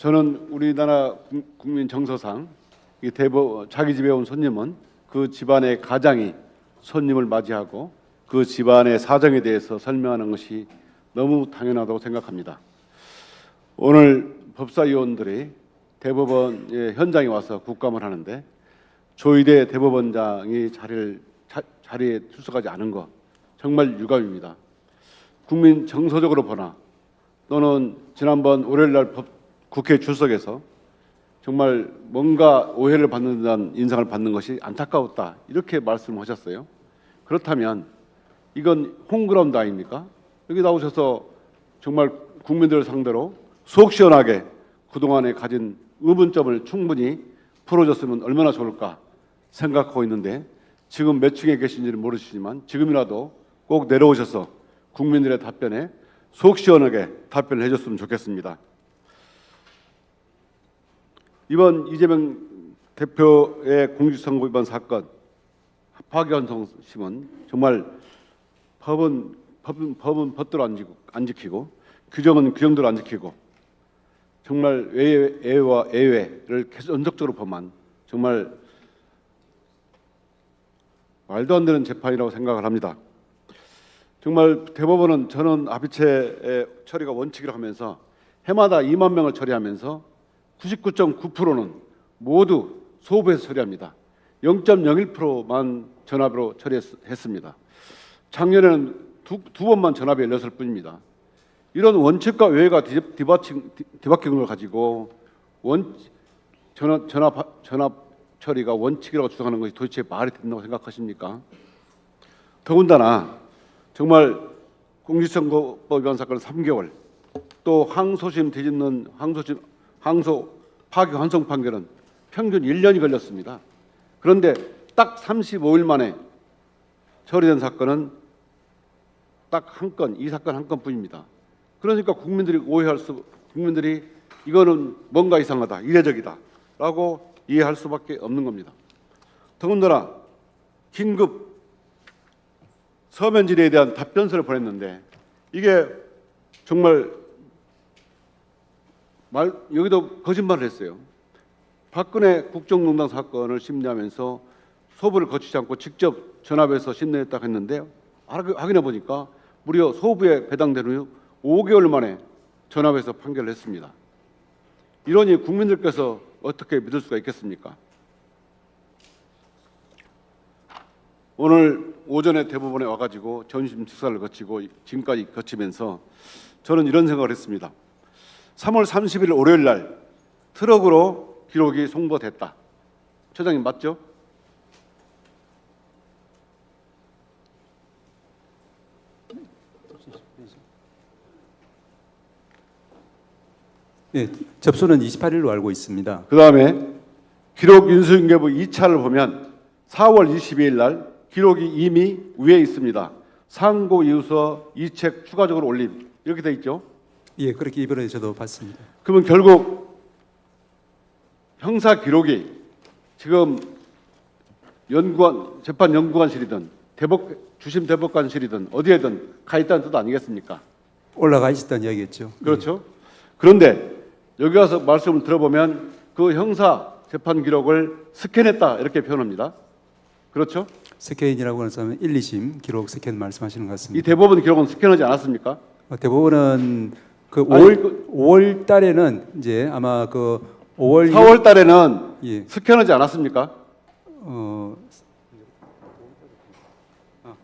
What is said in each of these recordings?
저는 우리나라 국민 정서상 이 자기 집에 온 손님은 그 집안의 가장이 손님을 맞이하고 그 집안의 사정에 대해서 설명하는 것이 너무 당연하다고 생각합니다. 오늘 법사위원들이 대법원 현장에 와서 국감을 하는데 조희대 대법원장이 자리에 출석하지 않은 것 정말 유감입니다. 국민 정서적으로 보나 또는 지난번 월요일날 국회에 출석해서 정말 뭔가 오해를 받는 듯한 인상을 받는 것이 안타까웠다 이렇게 말씀하셨어요. 그렇다면 이건 홈그라운드 아닙니까? 여기 나오셔서 정말 국민들을 상대로 속 시원하게 그동안에 가진 의문점을 충분히 풀어줬으면 얼마나 좋을까 생각하고 있는데 지금 몇 층에 계신지는 모르시지만 지금이라도 꼭 내려오셔서 국민들의 답변에 속 시원하게 답변을 해줬으면 좋겠습니다. 이번 이재명 대표의 공직선거 위반 사건 파기환송 심은 정말 법은 법대로 안 지키고 규정은 규정대로 안 지키고 정말 예외와 예외를 계속 연속적으로 범한 정말 말도 안 되는 재판이라고 생각을 합니다. 정말 대법원은 저는 합의체 처리가 원칙이라고 하면서 해마다 2만 명을 처리하면서 99.9%는 모두 소부에서 처리합니다. 0.01%만 전압으로 처리했습니다. 작년에는 두 번만 전압이 열렸을 뿐입니다. 이런 원칙과 외회가 뒤바뀐 걸 가지고 전압 처리가 원칙이라고 주장하는 것이 도대체 말이 된다고 생각하십니까? 더군다나 정말 공직선거법 위반 사건 3개월 또 항소심 뒤집는 항소 파기환송 판결은 평균 1년이 걸렸습니다. 그런데 딱 35일 만에 처리된 사건은 딱 한 건, 이 사건 한 건뿐입니다. 그러니까 국민들이 이거는 뭔가 이상하다, 이례적이다라고 이해할 수밖에 없는 겁니다. 더군다나 긴급 서면 질의에 대한 답변서를 보냈는데 이게 정말 여기도 거짓말을 했어요. 박근혜 국정농단 사건을 심리하면서 소부를 거치지 않고 직접 전압해서 심리했다고 했는데 확인해 보니까 무려 소부에 배당된 후 5개월 만에 전압해서 판결을 했습니다. 이러니 국민들께서 어떻게 믿을 수가 있겠습니까? 오늘 오전에 대법원에 와가지고 전심 직사를 거치고 지금까지 거치면서 저는 이런 생각을 했습니다. 3월 30일 월요일 날 트럭으로 기록이 송부됐다. 처장님 맞죠? 네, 접수는 28일로 알고 있습니다. 그다음에 기록 인수인계부 2차를 보면 4월 22일 날 기록이 이미 위에 있습니다. 상고 이유서 2책 추가적으로 올림 이렇게 돼 있죠. 예, 그렇게 이번에 저도 봤습니다. 그러면 결국 형사 기록이 지금 재판 연구관실이든 주심 대법관실이든 어디에든 가 있다는 뜻 아니겠습니까? 올라가 있었다는 이야기였죠. 그렇죠. 그런데 여기 와서 말씀을 들어보면 그 형사 재판 기록을 스캔했다 이렇게 표현합니다. 그렇죠? 스캔이라고 하는 사람은 1, 2심 기록 스캔 말씀하시는 것 같습니다. 이 대법원 기록은 스캔하지 않았습니까? 대법원은 그 5월 달에는 이제 아마 그 4월 달에는 예. 스캔하지 않았습니까?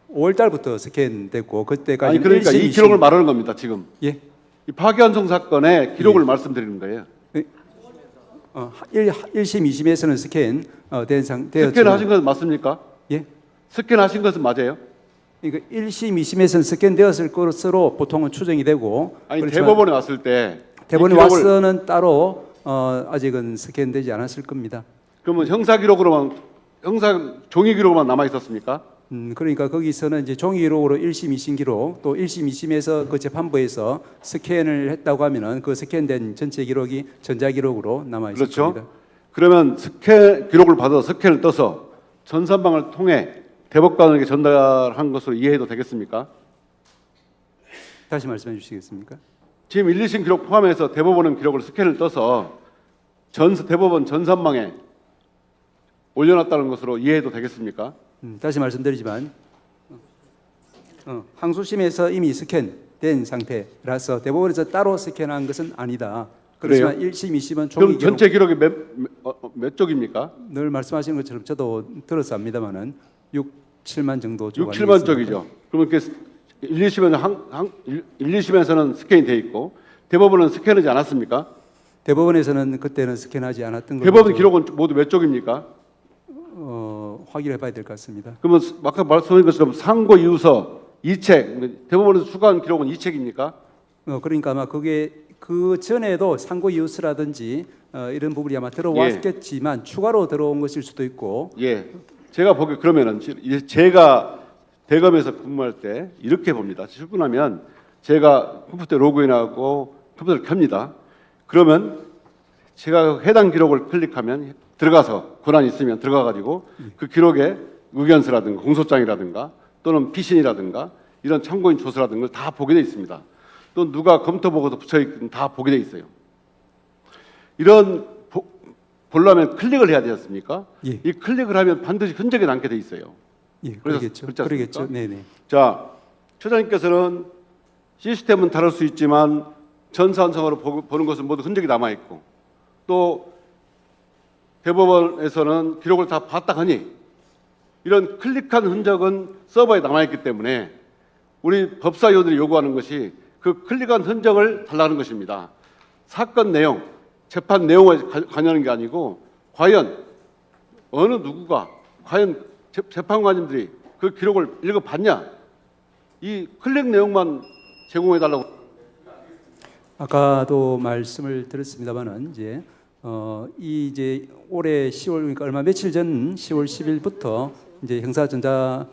5월 달부터 스캔됐고 그때까지 아니 그러니까 1심, 이 기록을 말하는 겁니다. 지금 예. 이 파기환송 사건의 기록을 말씀드리는 거예요. 1심, 2심에서는 스캔 된 스캔하신 것은 맞습니까? 예. 스캔하신 것은 맞아요? 그러니까 1심, 2심에서는 스캔되었을 것으로 보통은 추정이 되고 아니 대법원에 왔을 때 대법원에 와서는 따로 아직은 스캔되지 않았을 겁니다. 그러면 형사 종이 기록으로만 남아 있었습니까? 그러니까 거기서는 이제 종이 기록으로 1심, 2심 기록 또 1심, 2심에서 그 재판부에서 스캔을 했다고 하면은 그 스캔된 전체 기록이 전자 기록으로 남아 있을 그렇죠? 겁니다. 그러면 스캔 기록을 받아서 스캔을 떠서 전산방을 통해 대법관에게 전달한 것으로 이해해도 되겠습니까? 다시 말씀해 주시겠습니까? 지금 1, 2심 기록 포함해서 대법원 기록을 스캔을 떠서 대법원 전산망에 올려놨다는 것으로 이해해도 되겠습니까? 다시 말씀드리지만 항소심에서 이미 스캔된 상태라서 대법원에서 따로 스캔한 것은 아니다. 그렇지만 1심, 2심은 종이 그럼 기록 전체 기록이 몇 쪽입니까? 늘 말씀하시는 것처럼 저도 들어서 압니다만은 6, 7만 정도 6, 7만 쪽이죠. 그러면 1, 2심에서는 스캔이 돼 있고 대법원은 스캔하지 않았습니까? 대법원에서는 그때는 스캔하지 않았던 걸로 대법원 기록은 모두 몇 쪽입니까? 확인해 봐야 될 것 같습니다. 그러면 아까 말씀하신 것처럼 상고 이유서 2책, 대법원에서 추가한 기록은 2책입니까? 그러니까 아마 그게 그 전에도 상고 이웃이라든지 이런 부분이 아마 들어왔겠지만 추가로 들어온 것일 수도 있고. 예, 제가 보기 그러면은 이제 제가 대검에서 근무할 때 이렇게 봅니다. 출근하면 제가 컴퓨터 로그인하고 컴퓨터를 켭니다. 그러면 제가 해당 기록을 클릭하면 들어가서 권한이 있으면 들어가가지고 그 기록에 의견서라든가 공소장이라든가 또는 피신이라든가 이런 참고인 조서라든가 걸 다 보게 돼 있습니다. 또 누가 검토 보고서 붙여 있든 다 보게 돼 있어요. 이런 보려면 클릭을 해야 되지 않습니까? 예. 이 클릭을 하면 반드시 흔적이 남게 돼 있어요. 예, 그래서 그러겠죠. 그렇지 않습니까? 그러겠죠. 네네. 자, 처장님께서는 시스템은 다를 수 있지만 전산상으로 보는 것은 모두 흔적이 남아 있고 또 대법원에서는 기록을 다 봤다 하니 이런 클릭한 흔적은 서버에 남아 있기 때문에 우리 법사위원들이 요구하는 것이 그 클릭한 흔적을 달라는 것입니다. 사건 내용, 재판 내용에 관여하는 게 아니고 과연 어느 누구가 과연 재판관님들이 그 기록을 읽어봤냐? 이 클릭 내용만 제공해 달라고. 아까도 말씀을 드렸습니다만은 이제 올해 10월 그러니까 얼마 며칠 전 10월 10일부터 이제 형사전자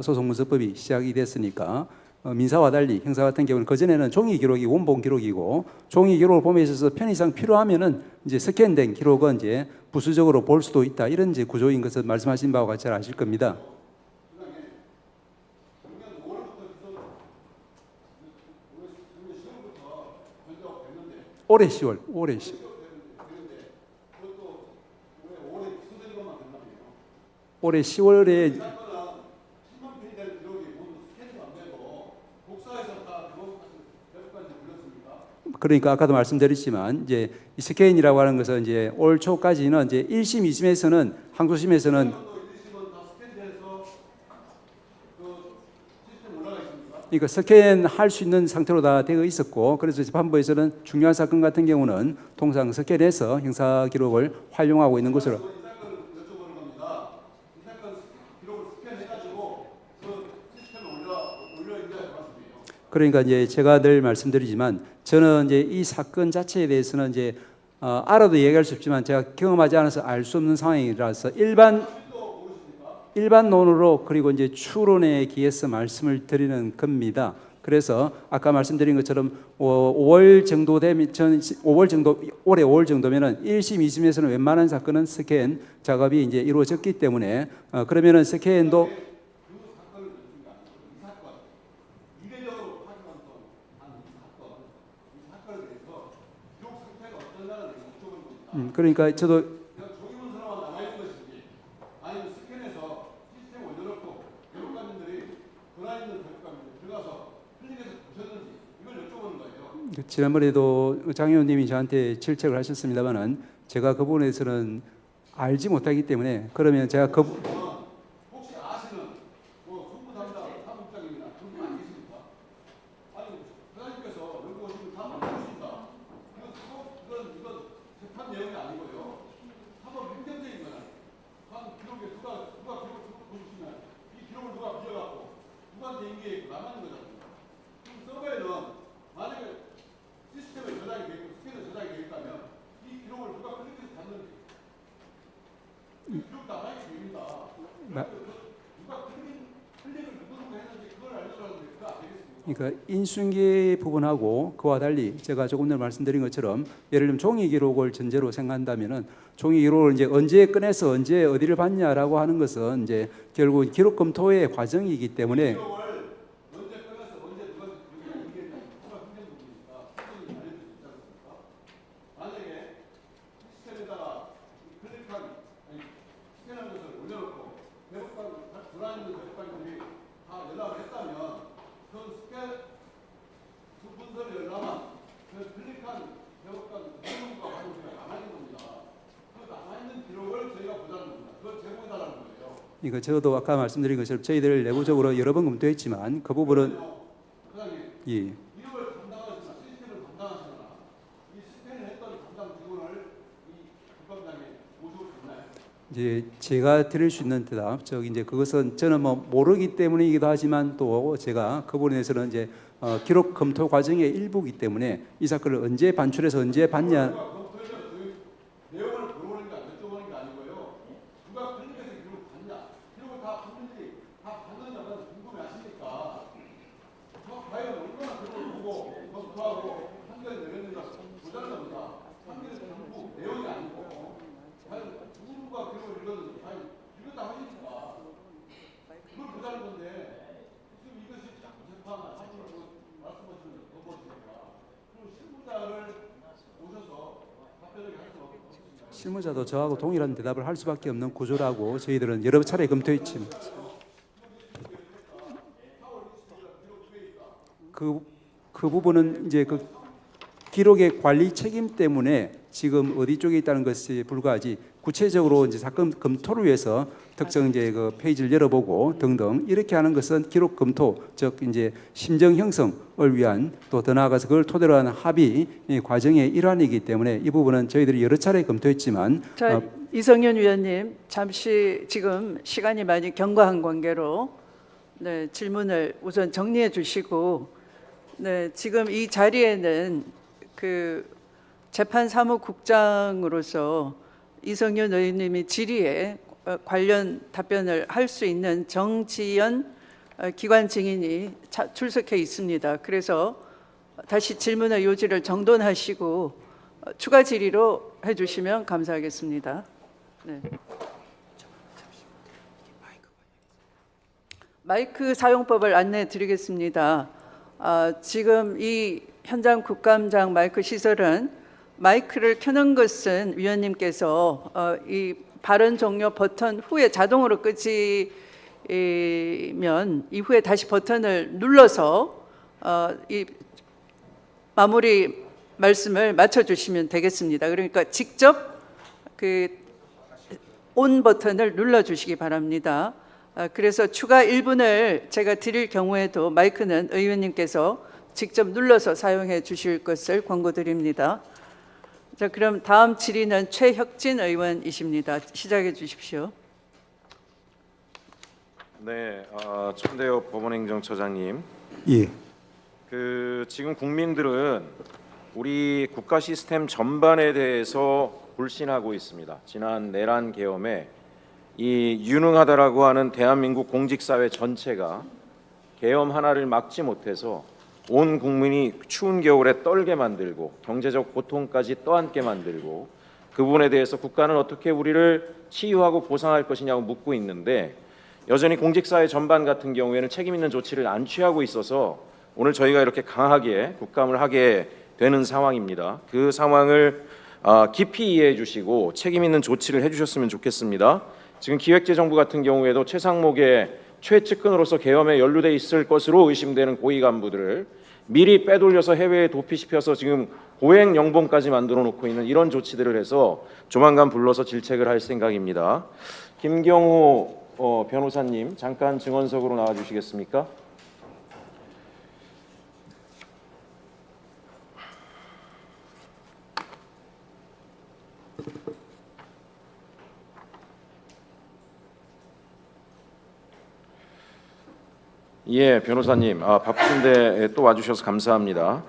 소송문서법이 시작이 됐으니까 민사와 달리 형사 같은 경우는 그 전에는 종이 기록이 원본 기록이고 종이 기록을 봄에 있어서 편의상 필요하면은 이제 스캔된 기록은 이제 부수적으로 볼 수도 있다 이런 이제 구조인 것을 말씀하신 바와 같이 잘 아실 겁니다. 올해 10월. 올해 10월에 그러니까 아까도 말씀드렸지만 이제 이 스캔이라고 하는 것은 이제 올 초까지는 이제 1심, 2심에서는 항소심에서는 그러니까 스캔할 수 있는 상태로 다 되어 있었고 그래서 재판부에서는 중요한 사건 같은 경우는 통상 스캔해서 형사 기록을 활용하고 있는 것으로. 그러니까 이제 제가 늘 말씀드리지만 저는 이제 이 사건 자체에 대해서는 이제 알아도 얘기할 수 없지만 제가 경험하지 않아서 알 수 없는 상황이라서 일반론으로 그리고 이제 추론에 기해서 말씀을 드리는 겁니다. 그래서 아까 말씀드린 것처럼 5월 정도 되면 5월 정도 올해 5월 정도면은 1심, 2심에서는 웬만한 사건은 스캔 작업이 이제 이루어졌기 때문에 그러면은 스캔도 그러니까 저도 지난번에도 장 의원님이 저한테 질책을 하셨습니다만은 제가 그 부분에서는 알지 못하기 때문에 그러면 제가 혹시 아시는 송부담당 사무국장님이나 그분 안 계십니까? 아니 사장님께서 여기 오시면 다 만나주신다. 이건 재판 내용이 아니고요. 사법 행정적인 거잖아요. 한 기록에 누가 기록을 보시면 이 기록을 누가 빌려갖고 누구한테 인계해 나가는 거잖아요. 그럼 서버에는 만약에 시스템에 저장이 돼 있고 스캔에 저장이 돼 있다면 이 기록을 누가 클릭해서 받는지 이 기록 나가기 됩니다. 그러니까 인수인계 부분하고 그와 달리 제가 조금 전에 말씀드린 것처럼 예를 들면 종이 기록을 전제로 생각한다면은 종이 기록을 이제 언제 꺼내서 언제 어디를 봤냐라고 하는 것은 이제 결국 기록 검토의 과정이기 때문에 이거 저도 아까 말씀드린 것처럼 저희들 내부적으로 여러 번 검토했지만 그 부분은 예. 이제 제가 드릴 수 있는 대답, 이제 그것은 저는 뭐 모르기 때문이기도 하지만 또 제가 그 부분에서는 이제 기록 검토 과정의 일부이기 때문에 이 사건을 언제 반출해서 언제 받냐. 실무자도 저하고 동일한 대답을 할 수밖에 없는 구조라고 저희들은 여러 차례 검토했지만 그 부분은 이제 그 기록의 관리 책임 때문에 지금 어디 쪽에 있다는 것이 불과하지 구체적으로 이제 사건 검토를 위해서 특정 이제 그 페이지를 열어보고 등등 이렇게 하는 것은 기록 검토 즉 이제 심정 형성을 위한 또 더 나아가서 그걸 토대로 하는 합의 과정의 일환이기 때문에 이 부분은 저희들이 여러 차례 검토했지만 자, 이성윤 위원님 잠시 지금 시간이 많이 경과한 관계로 네, 질문을 우선 정리해 주시고 네, 지금 이 자리에는 그 재판사무국장으로서 이성윤 의원님이 질의에 관련 답변을 할 수 있는 정지연 기관 증인이 출석해 있습니다. 그래서 다시 질문의 요지를 정돈하시고 추가 질의로 해주시면 감사하겠습니다. 네. 마이크 사용법을 안내해 드리겠습니다. 지금 이 현장 국감장 마이크 시설은 마이크를 켜는 것은 위원님께서 이 발언 종료 버튼 후에 자동으로 끄지면 이후에 다시 버튼을 눌러서 이 마무리 말씀을 맞춰주시면 되겠습니다. 그러니까 직접 그 온 버튼을 눌러주시기 바랍니다. 그래서 추가 1분을 제가 드릴 경우에도 마이크는 의원님께서 직접 눌러서 사용해 주실 것을 권고드립니다. 자, 그럼 다음 질의는 최혁진 의원이십니다. 시작해 주십시오. 네, 천대엽 법원행정처장님. 예. 지금 국민들은 우리 국가 시스템 전반에 대해서 불신하고 있습니다. 지난 내란 계엄에 이 유능하다라고 하는 대한민국 공직사회 전체가 계엄 하나를 막지 못해서 온 국민이 추운 겨울에 떨게 만들고 경제적 고통까지 떠안게 만들고 그 부분에 대해서 국가는 어떻게 우리를 치유하고 보상할 것이냐고 묻고 있는데 여전히 공직사회 전반 같은 경우에는 책임 있는 조치를 안 취하고 있어서 오늘 저희가 이렇게 강하게 국감을 하게 되는 상황입니다. 그 상황을 깊이 이해해 주시고 책임 있는 조치를 해주셨으면 좋겠습니다. 지금 기획재정부 같은 경우에도 최상목의 최측근으로서 계엄에 연루돼 있을 것으로 의심되는 고위 간부들을 미리 빼돌려서 해외에 도피시켜서 지금 고액 연봉까지 만들어 놓고 있는 이런 조치들을 해서 조만간 불러서 질책을 할 생각입니다. 김경우 변호사님 잠깐 증언석으로 나와 주시겠습니까? 예, 변호사님, 바쁜데 또 와주셔서 감사합니다.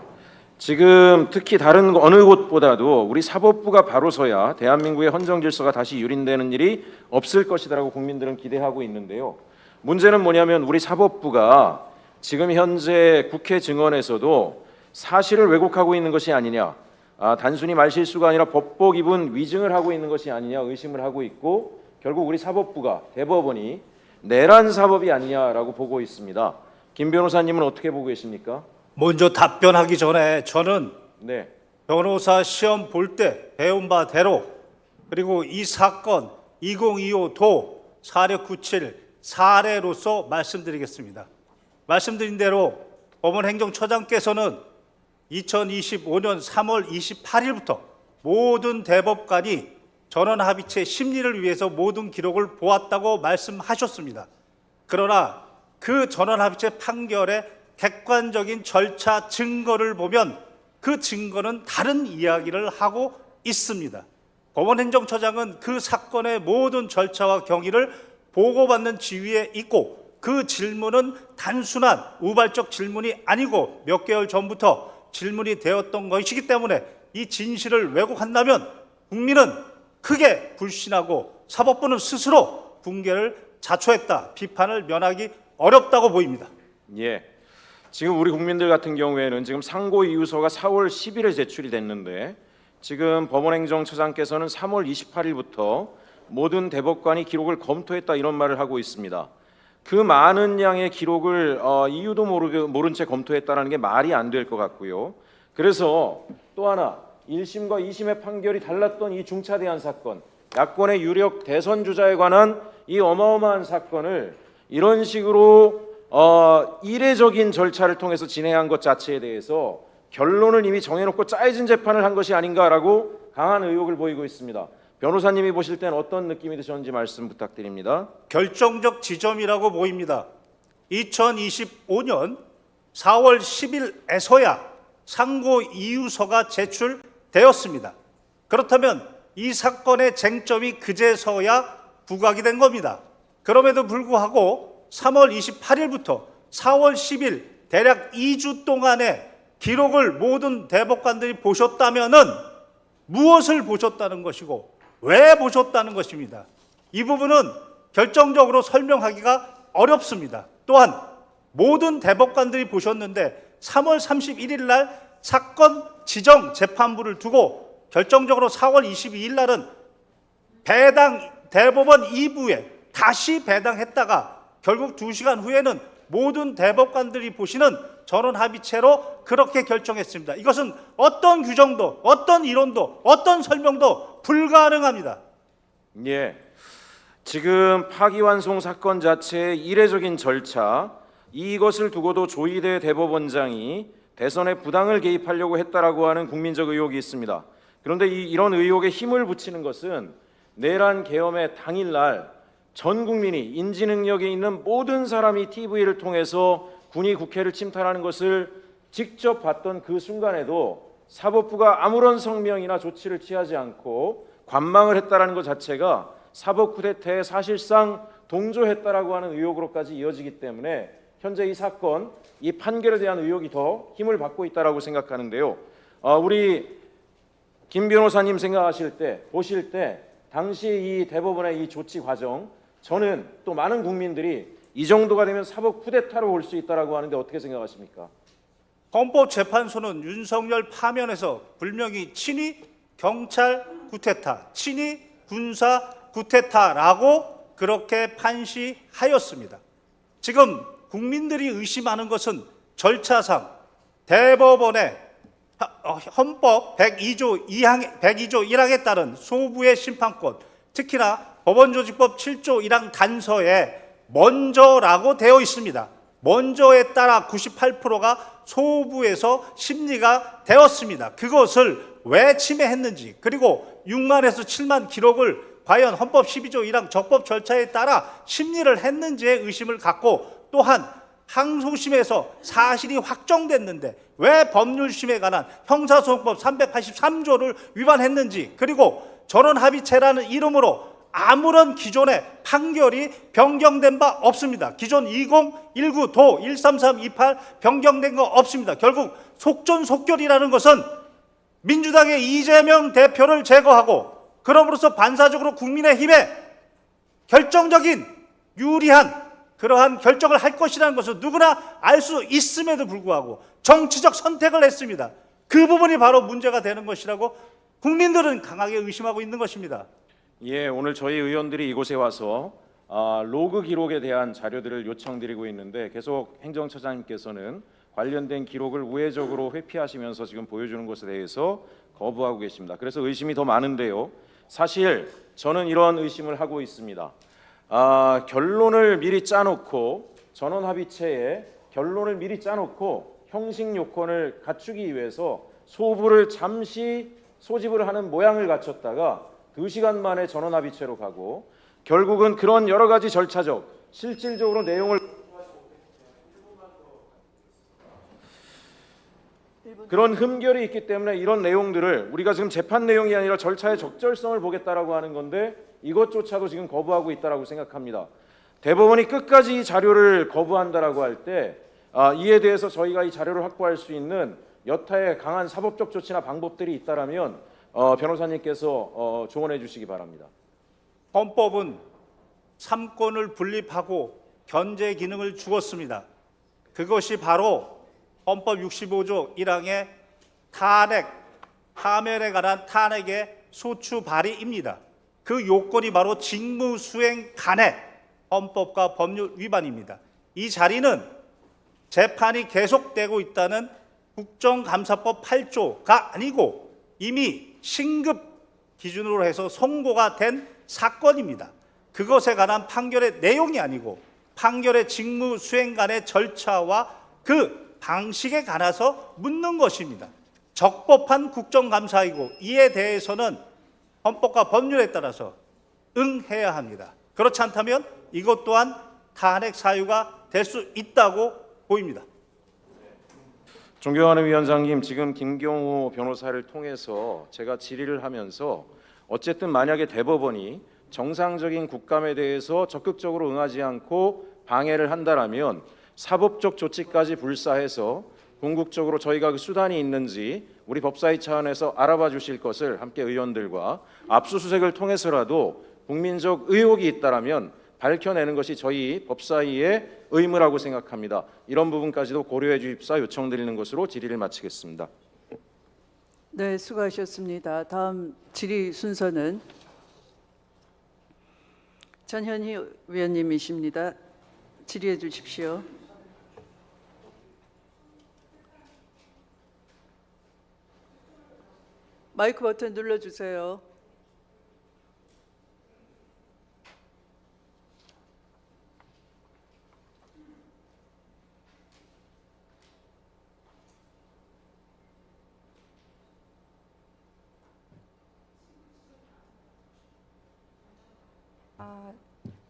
지금 특히 다른 어느 곳보다도 우리 사법부가 바로 서야 대한민국의 헌정 질서가 다시 유린되는 일이 없을 것이라고 국민들은 기대하고 있는데요. 문제는 뭐냐면 우리 사법부가 지금 현재 국회 증언에서도 사실을 왜곡하고 있는 것이 아니냐, 단순히 말실수가 아니라 법복 입은 위증을 하고 있는 것이 아니냐 의심을 하고 있고 결국 우리 사법부가 대법원이 내란 사법이 아니냐라고 보고 있습니다. 김 변호사님은 어떻게 보고 계십니까? 먼저 답변하기 전에 저는 네. 변호사 시험 볼 때 배운 바대로 그리고 이 사건 2025도 4697 사례로서 말씀드리겠습니다. 말씀드린 대로 법원행정처장께서는 2025년 3월 28일부터 모든 대법관이 전원합의체 심리를 위해서 모든 기록을 보았다고 말씀하셨습니다. 그러나 그 전원합의체 판결의 객관적인 절차 증거를 보면 그 증거는 다른 이야기를 하고 있습니다. 법원행정처장은 그 사건의 모든 절차와 경위를 보고받는 지위에 있고 그 질문은 단순한 우발적 질문이 아니고 몇 개월 전부터 질문이 되었던 것이기 때문에 이 진실을 왜곡한다면 국민은 크게 불신하고 사법부는 스스로 붕괴를 자초했다. 비판을 면하기 어렵다고 보입니다. 예. 지금 우리 국민들 같은 경우에는 지금 상고 이유서가 4월 10일에 제출이 됐는데 지금 법원행정처장께서는 3월 28일부터 모든 대법관이 기록을 검토했다 이런 말을 하고 있습니다. 그 많은 양의 기록을 이유도 모른 채 검토했다는 게 말이 안 될 것 같고요. 그래서 또 하나 1심과 2심의 판결이 달랐던 이 중차대한 사건, 야권의 유력 대선 주자에 관한 이 어마어마한 사건을 이런 식으로 이례적인 절차를 통해서 진행한 것 자체에 대해서 결론을 이미 정해놓고 짜여진 재판을 한 것이 아닌가라고 강한 의혹을 보이고 있습니다. 변호사님이 보실 때는 어떤 느낌이 드셨는지 말씀 부탁드립니다. 결정적 지점이라고 보입니다. 2025년 4월 10일에서야 상고 이유서가 제출되었습니다. 그렇다면 이 사건의 쟁점이 그제서야 부각이 된 겁니다. 그럼에도 불구하고 3월 28일부터 4월 10일 대략 2주 동안의 기록을 모든 대법관들이 보셨다면은 무엇을 보셨다는 것이고 왜 보셨다는 것입니다. 이 부분은 결정적으로 설명하기가 어렵습니다. 또한 모든 대법관들이 보셨는데 3월 31일 날 사건 지정 재판부를 두고 결정적으로 4월 22일 날은 대법원 2부에 다시 배당했다가 결국 2시간 후에는 모든 대법관들이 보시는 전원합의체로 그렇게 결정했습니다. 이것은 어떤 규정도 어떤 이론도 어떤 설명도 불가능합니다. 예, 지금 파기환송 사건 자체의 이례적인 절차 이것을 두고도 조희대 대법원장이 대선에 부당을 개입하려고 했다라고 하는 국민적 의혹이 있습니다. 그런데 이런 의혹에 힘을 붙이는 것은 내란 계엄의 당일날 전 국민이 인지 능력이 있는 모든 사람이 TV를 통해서 군이 국회를 침탈하는 것을 직접 봤던 그 순간에도 사법부가 아무런 성명이나 조치를 취하지 않고 관망을 했다라는 것 자체가 사법 쿠데타에 사실상 동조했다라고 하는 의혹으로까지 이어지기 때문에 현재 이 사건, 이 판결에 대한 의혹이 더 힘을 받고 있다라고 생각하는데요. 우리 김 변호사님 생각하실 때, 보실 때 당시 이 대법원의 이 조치 과정, 저는 또 많은 국민들이 이 정도가 되면 사법 쿠데타로 올 수 있다라고 하는데 어떻게 생각하십니까? 헌법재판소는 윤석열 파면에서 분명히 친위 경찰 쿠데타, 친위 군사 쿠데타라고 그렇게 판시하였습니다. 지금 국민들이 의심하는 것은 절차상 대법원의 헌법 102조 1항에 따른 소부의 심판권, 특히나 법원조직법 7조 1항 단서에 먼저라고 되어 있습니다. 먼저에 따라 98%가 소부에서 심리가 되었습니다. 그것을 왜 침해했는지, 그리고 6만에서 7만 기록을 과연 헌법 12조 1항 적법 절차에 따라 심리를 했는지에 의심을 갖고, 또한 항소심에서 사실이 확정됐는데 왜 법률심에 관한 형사소송법 383조를 위반했는지, 그리고 전원합의체라는 이름으로 아무런 기존의 판결이 변경된 바 없습니다. 기존 2019 도 13328 변경된 거 없습니다. 결국 속전속결이라는 것은 민주당의 이재명 대표를 제거하고 그럼으로써 반사적으로 국민의힘에 결정적인 유리한 그러한 결정을 할 것이라는 것을 누구나 알 수 있음에도 불구하고 정치적 선택을 했습니다. 그 부분이 바로 문제가 되는 것이라고 국민들은 강하게 의심하고 있는 것입니다. 예, 오늘 저희 의원들이 이곳에 와서 로그 기록에 대한 자료들을 요청드리고 있는데 계속 행정처장님께서는 관련된 기록을 우회적으로 회피하시면서 지금 보여주는 것에 대해서 거부하고 계십니다. 그래서 의심이 더 많은데요. 사실 저는 이런 의심을 하고 있습니다. 결론을 미리 짜놓고 전원합의체에 결론을 미리 짜놓고 형식 요건을 갖추기 위해서 소부를 잠시 소집을 하는 모양을 갖췄다가 2시간 만에 전원합의체로 가고 결국은 그런 여러 가지 절차적 실질적으로 내용을 그런 흠결이 있기 때문에 이런 내용들을 우리가 지금 재판 내용이 아니라 절차의 적절성을 보겠다라고 하는 건데 이것조차도 지금 거부하고 있다라고 생각합니다. 대법원이 끝까지 이 자료를 거부한다라고 할 때 이에 대해서 저희가 이 자료를 확보할 수 있는 여타의 강한 사법적 조치나 방법들이 있다라면 변호사님께서 조언해 주시기 바랍니다. 헌법은 삼권을 분립하고 견제 기능을 주었습니다. 그것이 바로 헌법 65조 1항의 탄핵, 파면에 관한 탄핵의 소추 발의입니다. 그 요건이 바로 직무수행 간의 헌법과 법률 위반입니다. 이 자리는 재판이 계속되고 있다는 국정감사법 8조가 아니고 이미 신급 기준으로 해서 선고가 된 사건입니다. 그것에 관한 판결의 내용이 아니고 판결의 직무수행 간의 절차와 그 방식에 관해서 묻는 것입니다. 적법한 국정감사이고 이에 대해서는 헌법과 법률에 따라서 응해야 합니다. 그렇지 않다면 이것 또한 탄핵 사유가 될 수 있다고 보입니다. 존경하는 위원장님, 지금 김경호 변호사를 통해서 제가 질의를 하면서 어쨌든 만약에 대법원이 정상적인 국감에 대해서 적극적으로 응하지 않고 방해를 한다라면 사법적 조치까지 불사해서 궁극적으로 저희가 그 수단이 있는지 우리 법사위 차원에서 알아봐 주실 것을 함께 의원들과 압수수색을 통해서라도 국민적 의혹이 있다라면 밝혀내는 것이 저희 법사위의 의무라고 생각합니다. 이런 부분까지도 고려해 주십사 요청드리는 것으로 질의를 마치겠습니다. 네, 수고하셨습니다. 다음 질의 순서는 전현희 위원님이십니다. 질의해 주십시오. 마이크 버튼 눌러주세요.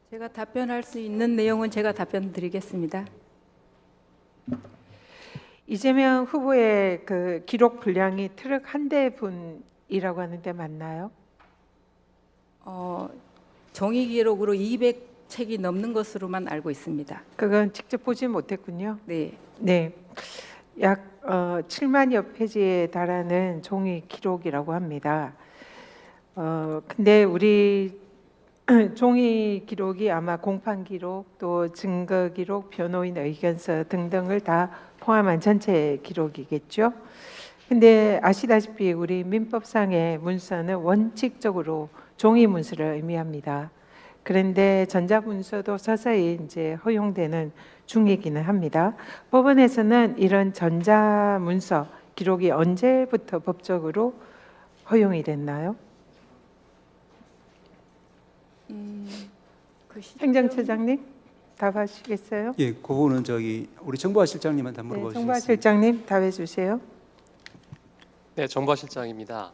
제가 답변할 수 있는 내용은 제가 답변 드리겠습니다. 이재명 후보의 그 기록 분량이 트럭 한 대분이라고 하는데 맞나요? 종이 기록으로 200책이 넘는 것으로만 알고 있습니다. 그건 직접 보지 못했군요. 네, 네, 약 7만여 페이지에 달하는 종이 기록이라고 합니다. 근데 우리 종이 기록이 아마 공판 기록, 또 증거 기록, 변호인 의견서 등등을 다 포함한 전체 기록이겠죠. 근데 아시다시피 우리 민법상의 문서는 원칙적으로 종이 문서를 의미합니다. 그런데 전자문서도 서서히 이제 허용되는 중이기는 합니다. 법원에서는 이런 전자문서 기록이 언제부터 법적으로 허용이 됐나요? 행정처장님 답하시겠어요? 예, 그거는 저기 우리 정보화 실장님한테 한번 네, 물어보시겠습니다. 정보화 실장님 답해 주세요. 네, 정보화 실장입니다.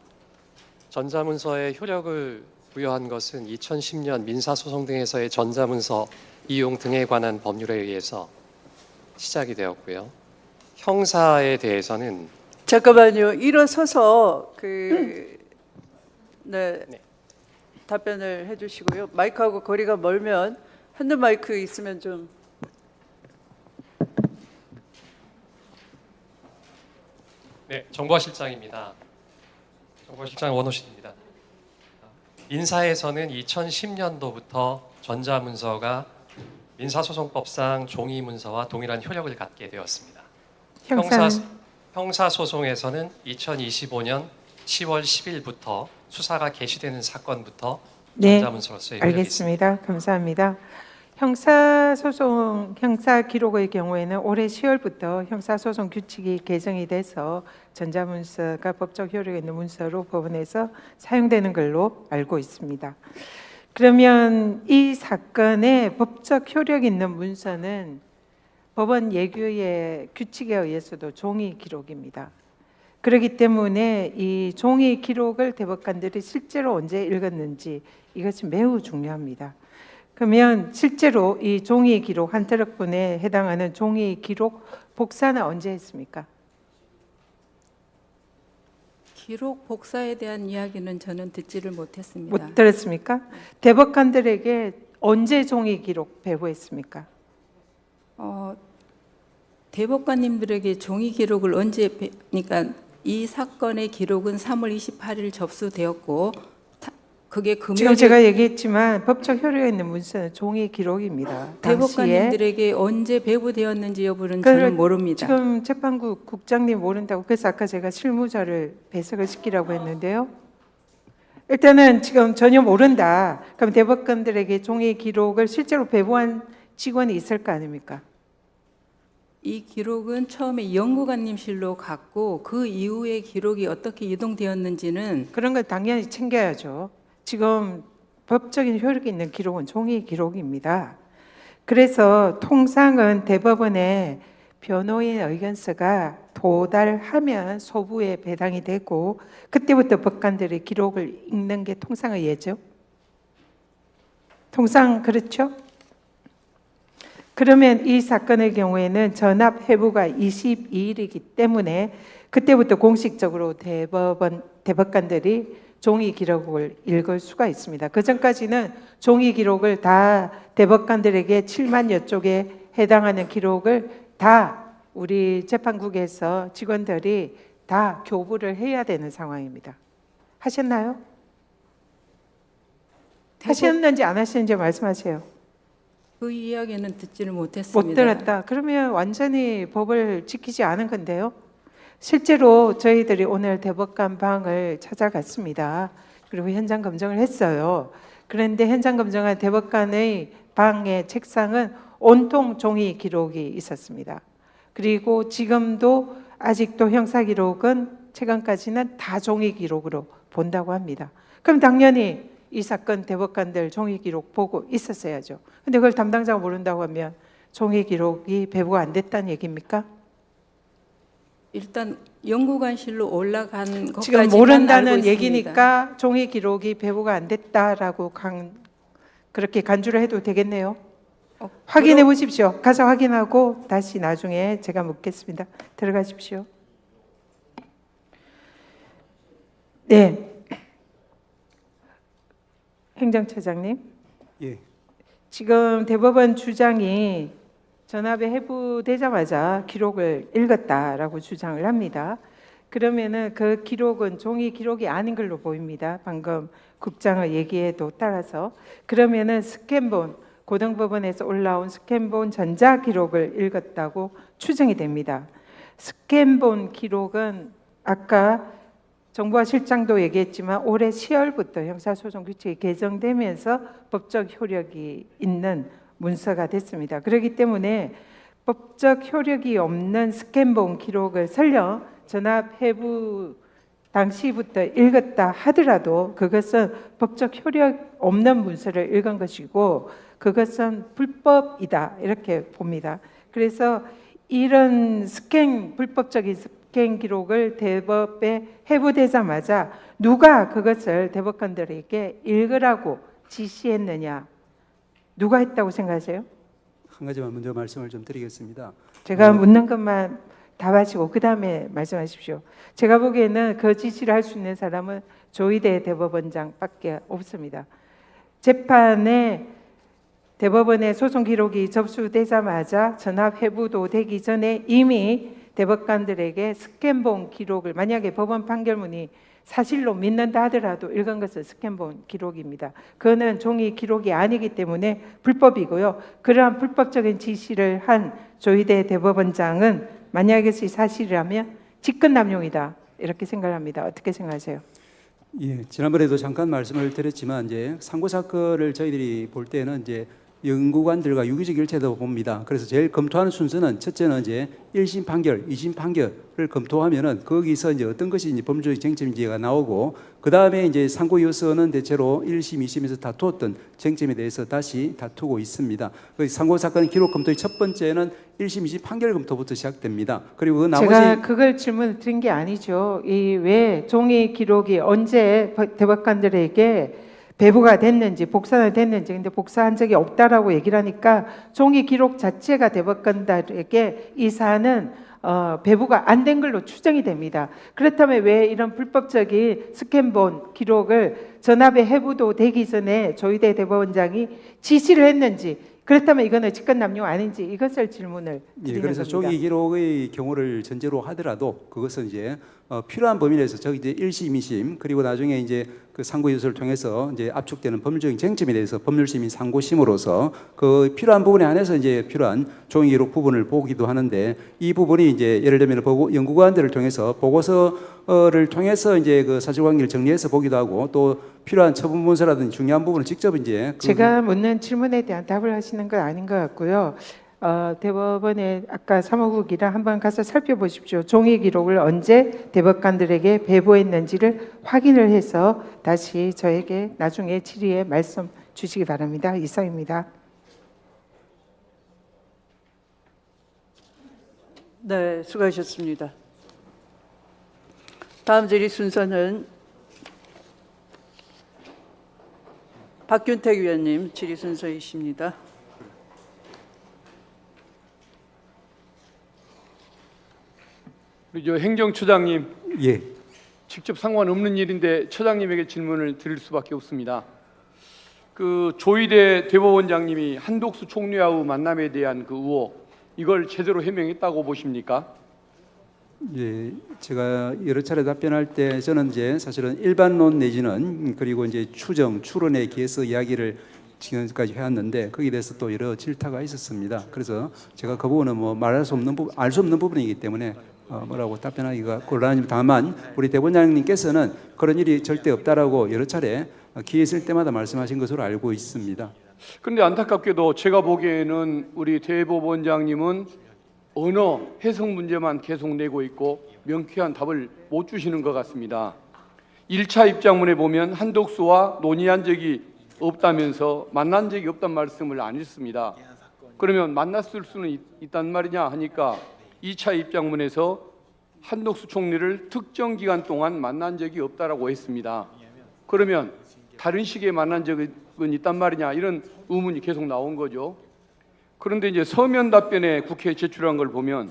전자문서에 효력을 부여한 것은 2010년 민사소송 등에서의 전자문서 이용 등에 관한 법률에 의해서 시작이 되었고요. 형사에 대해서는 잠깐만요. 일어서서 네, 네. 답변을 해주시고요. 마이크하고 거리가 멀면 핸드 마이크 있으면 좀. 네, 정보화 실장입니다. 정보화 실장 원호신입니다. 민사에서는 2010년도부터 전자문서가 민사소송법상 종이문서와 동일한 효력을 갖게 되었습니다. 형사소송에서는 2025년 10월 10일부터 수사가 개시되는 사건부터 네, 전자문서로서의 효력이 있습니다. 알겠습니다. 감사합니다. 형사소송, 형사기록의 경우에는 올해 10월부터 형사소송 규칙이 개정이 돼서 전자문서가 법적 효력이 있는 문서로 법원에서 사용되는 걸로 알고 있습니다. 그러면 이 사건의 법적 효력 있는 문서는 법원 예규의 규칙에 의해서도 종이 기록입니다. 그렇기 때문에 이 종이 기록을 대법관들이 실제로 언제 읽었는지 이것이 매우 중요합니다. 그러면 실제로 이 종이 기록 한 트럭분에 해당하는 종이 기록 복사는 언제 했습니까? 기록 복사에 대한 이야기는 저는 듣지를 못했습니다. 못 들었습니까? 대법관들에게 언제 종이 기록 배부했습니까? 대법관님들에게 종이 기록을 언제 그러니까 이 사건의 기록은 3월 28일 접수되었고 그게 지금 금요일 제가 얘기했지만 법적 효력이 있는 문서는 종이 기록입니다. 당시에 대법관님들에게 언제 배부되었는지 여부는 그걸 저는 모릅니다. 지금 재판국 국장님 모른다고 그래서 아까 제가 실무자를 배석을 시키라고 했는데요. 일단은 지금 전혀 모른다. 그럼 대법관들에게 종이 기록을 실제로 배부한 직원이 있을 거 아닙니까? 이 기록은 처음에 연구관님실로 갔고 그 이후에 기록이 어떻게 이동되었는지는 그런 걸 당연히 챙겨야죠. 지금 법적인 효력이 있는 기록은 종이 기록입니다. 그래서 통상은 대법원에 변호인 의견서가 도달하면 소부에 배당이 되고 그때부터 법관들이 기록을 읽는 게 통상의 예죠. 통상 그렇죠? 그러면 이 사건의 경우에는 전압 회부가 22일이기 때문에 그때부터 공식적으로 대법관들이 종이 기록을 읽을 수가 있습니다. 그 전까지는 종이 기록을 다 대법관들에게 7만여 쪽에 해당하는 기록을 다 우리 재판국에서 직원들이 다 교부를 해야 되는 상황입니다. 하셨나요? 하셨는지 안 하셨는지 말씀하세요. 그 이야기는 듣지를 못했습니다. 못 들었다. 그러면 완전히 법을 지키지 않은 건데요. 실제로 저희들이 오늘 대법관 방을 찾아갔습니다. 그리고 현장 검증을 했어요. 그런데 현장 검증한 대법관의 방의 책상은 온통 종이 기록이 있었습니다. 그리고 지금도 아직도 형사 기록은 최근까지는 다 종이 기록으로 본다고 합니다. 그럼 당연히 이 사건 대법관들 종이 기록 보고 있었어야죠. 근데 그걸 담당자가 모른다고 하면 종이 기록이 배부가 안 됐다는 얘기입니까? 일단 연구관실로 올라간 것까지만 지금 알고 모른다는 있습니다. 얘기니까 종이 기록이 배부가 안 됐다라고 그렇게 간주를 해도 되겠네요. 확인해 보십시오. 가서 확인하고 다시 나중에 제가 묻겠습니다. 들어가십시오. 네, 행정처장님. 예. 지금 대법원 주장이 전압에 해부되자마자 기록을 읽었다라고 주장을 합니다. 그러면은 그 기록은 종이 기록이 아닌 걸로 보입니다. 방금 국장의 얘기에도 따라서. 그러면은 스캔본, 고등법원에서 올라온 스캔본 전자 기록을 읽었다고 추정이 됩니다. 스캔본 기록은 아까 정부와 실장도 얘기했지만 올해 10월부터 형사소송규칙이 개정되면서 법적 효력이 있는 문서가 됐습니다. 그렇기 때문에 법적 효력이 없는 스캔본 기록을 설령 전압 해부 당시부터 읽었다 하더라도 그것은 법적 효력 없는 문서를 읽은 것이고 그것은 불법이다 이렇게 봅니다. 그래서 이런 불법적인 스캔 기록을 대법에 해부되자마자 누가 그것을 대법관들에게 읽으라고 지시했느냐? 누가 했다고 생각하세요? 한 가지만 먼저 말씀을 좀 드리겠습니다. 제가 묻는 것만 답하시고 그 다음에 말씀하십시오. 제가 보기에는 그 지시를 할 수 있는 사람은 조희대 대법원장밖에 없습니다. 재판에 대법원의 소송 기록이 접수되자마자 전압 회부도 되기 전에 이미 대법관들에게 스캔본 기록을 만약에 법원 판결문이 사실로 믿는다 하더라도 읽은 것은 스캔본 기록입니다. 그거는 종이 기록이 아니기 때문에 불법이고요. 그러한 불법적인 지시를 한 조희대 대법원장은 만약에 그것이 사실이라면 직권남용이다 이렇게 생각합니다. 어떻게 생각하세요? 예, 지난번에도 잠깐 말씀을 드렸지만 이제 상고 사건을 저희들이 볼 때는 이제 연구관들과 유기적 일치하다고 봅니다. 그래서 제일 검토하는 순서는 첫째는 이제 1심 판결, 2심 판결을 검토하면은 거기서 이제 어떤 것이 이제 법률적 쟁점인지가 나오고 그 다음에 이제 상고이호서는 대체로 1심, 2심에서 다투었던 쟁점에 대해서 다시 다투고 있습니다. 그 상고 사건 기록 검토의 첫 번째는 1심, 2심 판결 검토부터 시작됩니다. 그리고 그 나머지 제가 그걸 질문을 드린 게 아니죠. 이 왜 종이 기록이 언제 대법관들에게 배부가 됐는지 복사는 됐는지 근데 복사한 적이 없다라고 얘기를 하니까 종이 기록 자체가 대법관들에게 이 사안은 배부가 안 된 걸로 추정이 됩니다. 그렇다면 왜 이런 불법적인 스캔본 기록을 전압에 해부도 되기 전에 조희대 대법원장이 지시를 했는지 그렇다면 이거는 직권남용 아닌지 이것을 질문을 드리는 예, 그래서 겁니다. 종이 기록의 경우를 전제로 하더라도 그것은 이제 필요한 범위 내에서 저기 이제 1심, 2심 그리고 나중에 이제 그 상고이호서를 통해서 이제 압축되는 법률적인 쟁점에 대해서 법률심의 상고심으로서 그 필요한 부분에 한해서 이제 필요한 종이 기록 부분을 보기도 하는데 이 부분이 이제 예를 들면 연구관들을 통해서 보고서를 통해서 이제 그 사실관계를 정리해서 보기도 하고 또 필요한 처분 문서라든지 중요한 부분을 직접 이제 제가 묻는 질문에 대한 답을 하시는 건 아닌 것 같고요. 대법원에 아까 사무국이랑 한번 가서 살펴보십시오. 종이 기록을 언제 대법관들에게 배부했는지를 확인을 해서 다시 저에게 나중에 질의에 말씀 주시기 바랍니다. 이상입니다. 네, 수고하셨습니다. 다음 질의 순서는 박균택 위원님 질의 순서이십니다. 우리 저 행정처장님, 예. 직접 상관없는 일인데 처장님에게 질문을 드릴 수밖에 없습니다. 그 조희대 대법원장님이 한독수 총리와의 만남에 대한 그 의혹, 이걸 제대로 해명했다고 보십니까? 예, 제가 여러 차례 답변할 때 저는 이제 사실은 일반론 내지는 그리고 이제 추정, 추론에 기해서 이야기를 지금까지 해왔는데 거기에 대해서 또 여러 질타가 있었습니다. 그래서 제가 그 부분은 뭐 말할 수 없는 부분, 알 수 없는 부분이기 때문에 뭐라고 답변하기가 곤란합니다. 다만 우리 대법원장님께서는 그런 일이 절대 없다라고 여러 차례 기회 있을 때마다 말씀하신 것으로 알고 있습니다. 그런데 안타깝게도 제가 보기에는 우리 대법원장님은 언어 해석 문제만 계속 내고 있고 명쾌한 답을 못 주시는 것 같습니다. 1차 입장문에 보면 한독수와 논의한 적이 없다면서 만난 적이 없단 말씀을 안 했습니다. 그러면 만났을 수는 있단 말이냐 하니까 2차 입장문에서 한독수 총리를 특정 기간 동안 만난 적이 없다라고 했습니다. 그러면 다른 시기에 만난 적은 있단 말이냐 이런 의문이 계속 나온 거죠. 그런데 이제 서면 답변에 국회에 제출한 걸 보면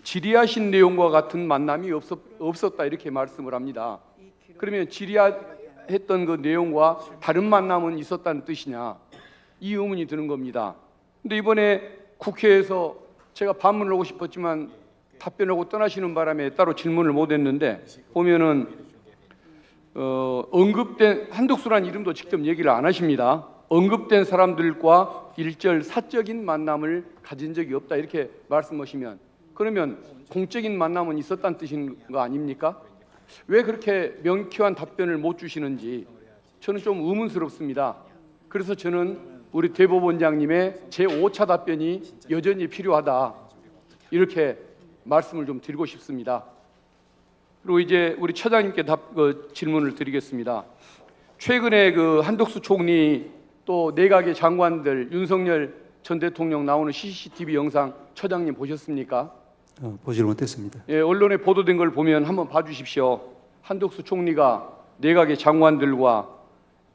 질의하신 내용과 같은 만남이 없었다 이렇게 말씀을 합니다. 그러면 질의했던 그 내용과 다른 만남은 있었다는 뜻이냐 이 의문이 드는 겁니다. 근데 이번에 국회에서 제가 반문을 하고 싶었지만 답변하고 떠나시는 바람에 따로 질문을 못 했는데 보면은 언급된 한독수라는 이름도 직접 얘기를 안 하십니다. 언급된 사람들과 일절 사적인 만남을 가진 적이 없다 이렇게 말씀하시면 그러면 공적인 만남은 있었다는 뜻인 거 아닙니까? 왜 그렇게 명쾌한 답변을 못 주시는지 저는 좀 의문스럽습니다. 그래서 저는 우리 대법원장님의 제5차 답변이 여전히 필요하다 이렇게 말씀을 좀 드리고 싶습니다. 그리고 이제 우리 처장님께 질문을 드리겠습니다. 최근에 그 한독수 총리 또 내각의 장관들 윤석열 전 대통령 나오는 CCTV 영상 처장님 보셨습니까? 보지를 못했습니다. 예, 언론에 보도된 걸 보면 한번 봐주십시오. 한독수 총리가 내각의 장관들과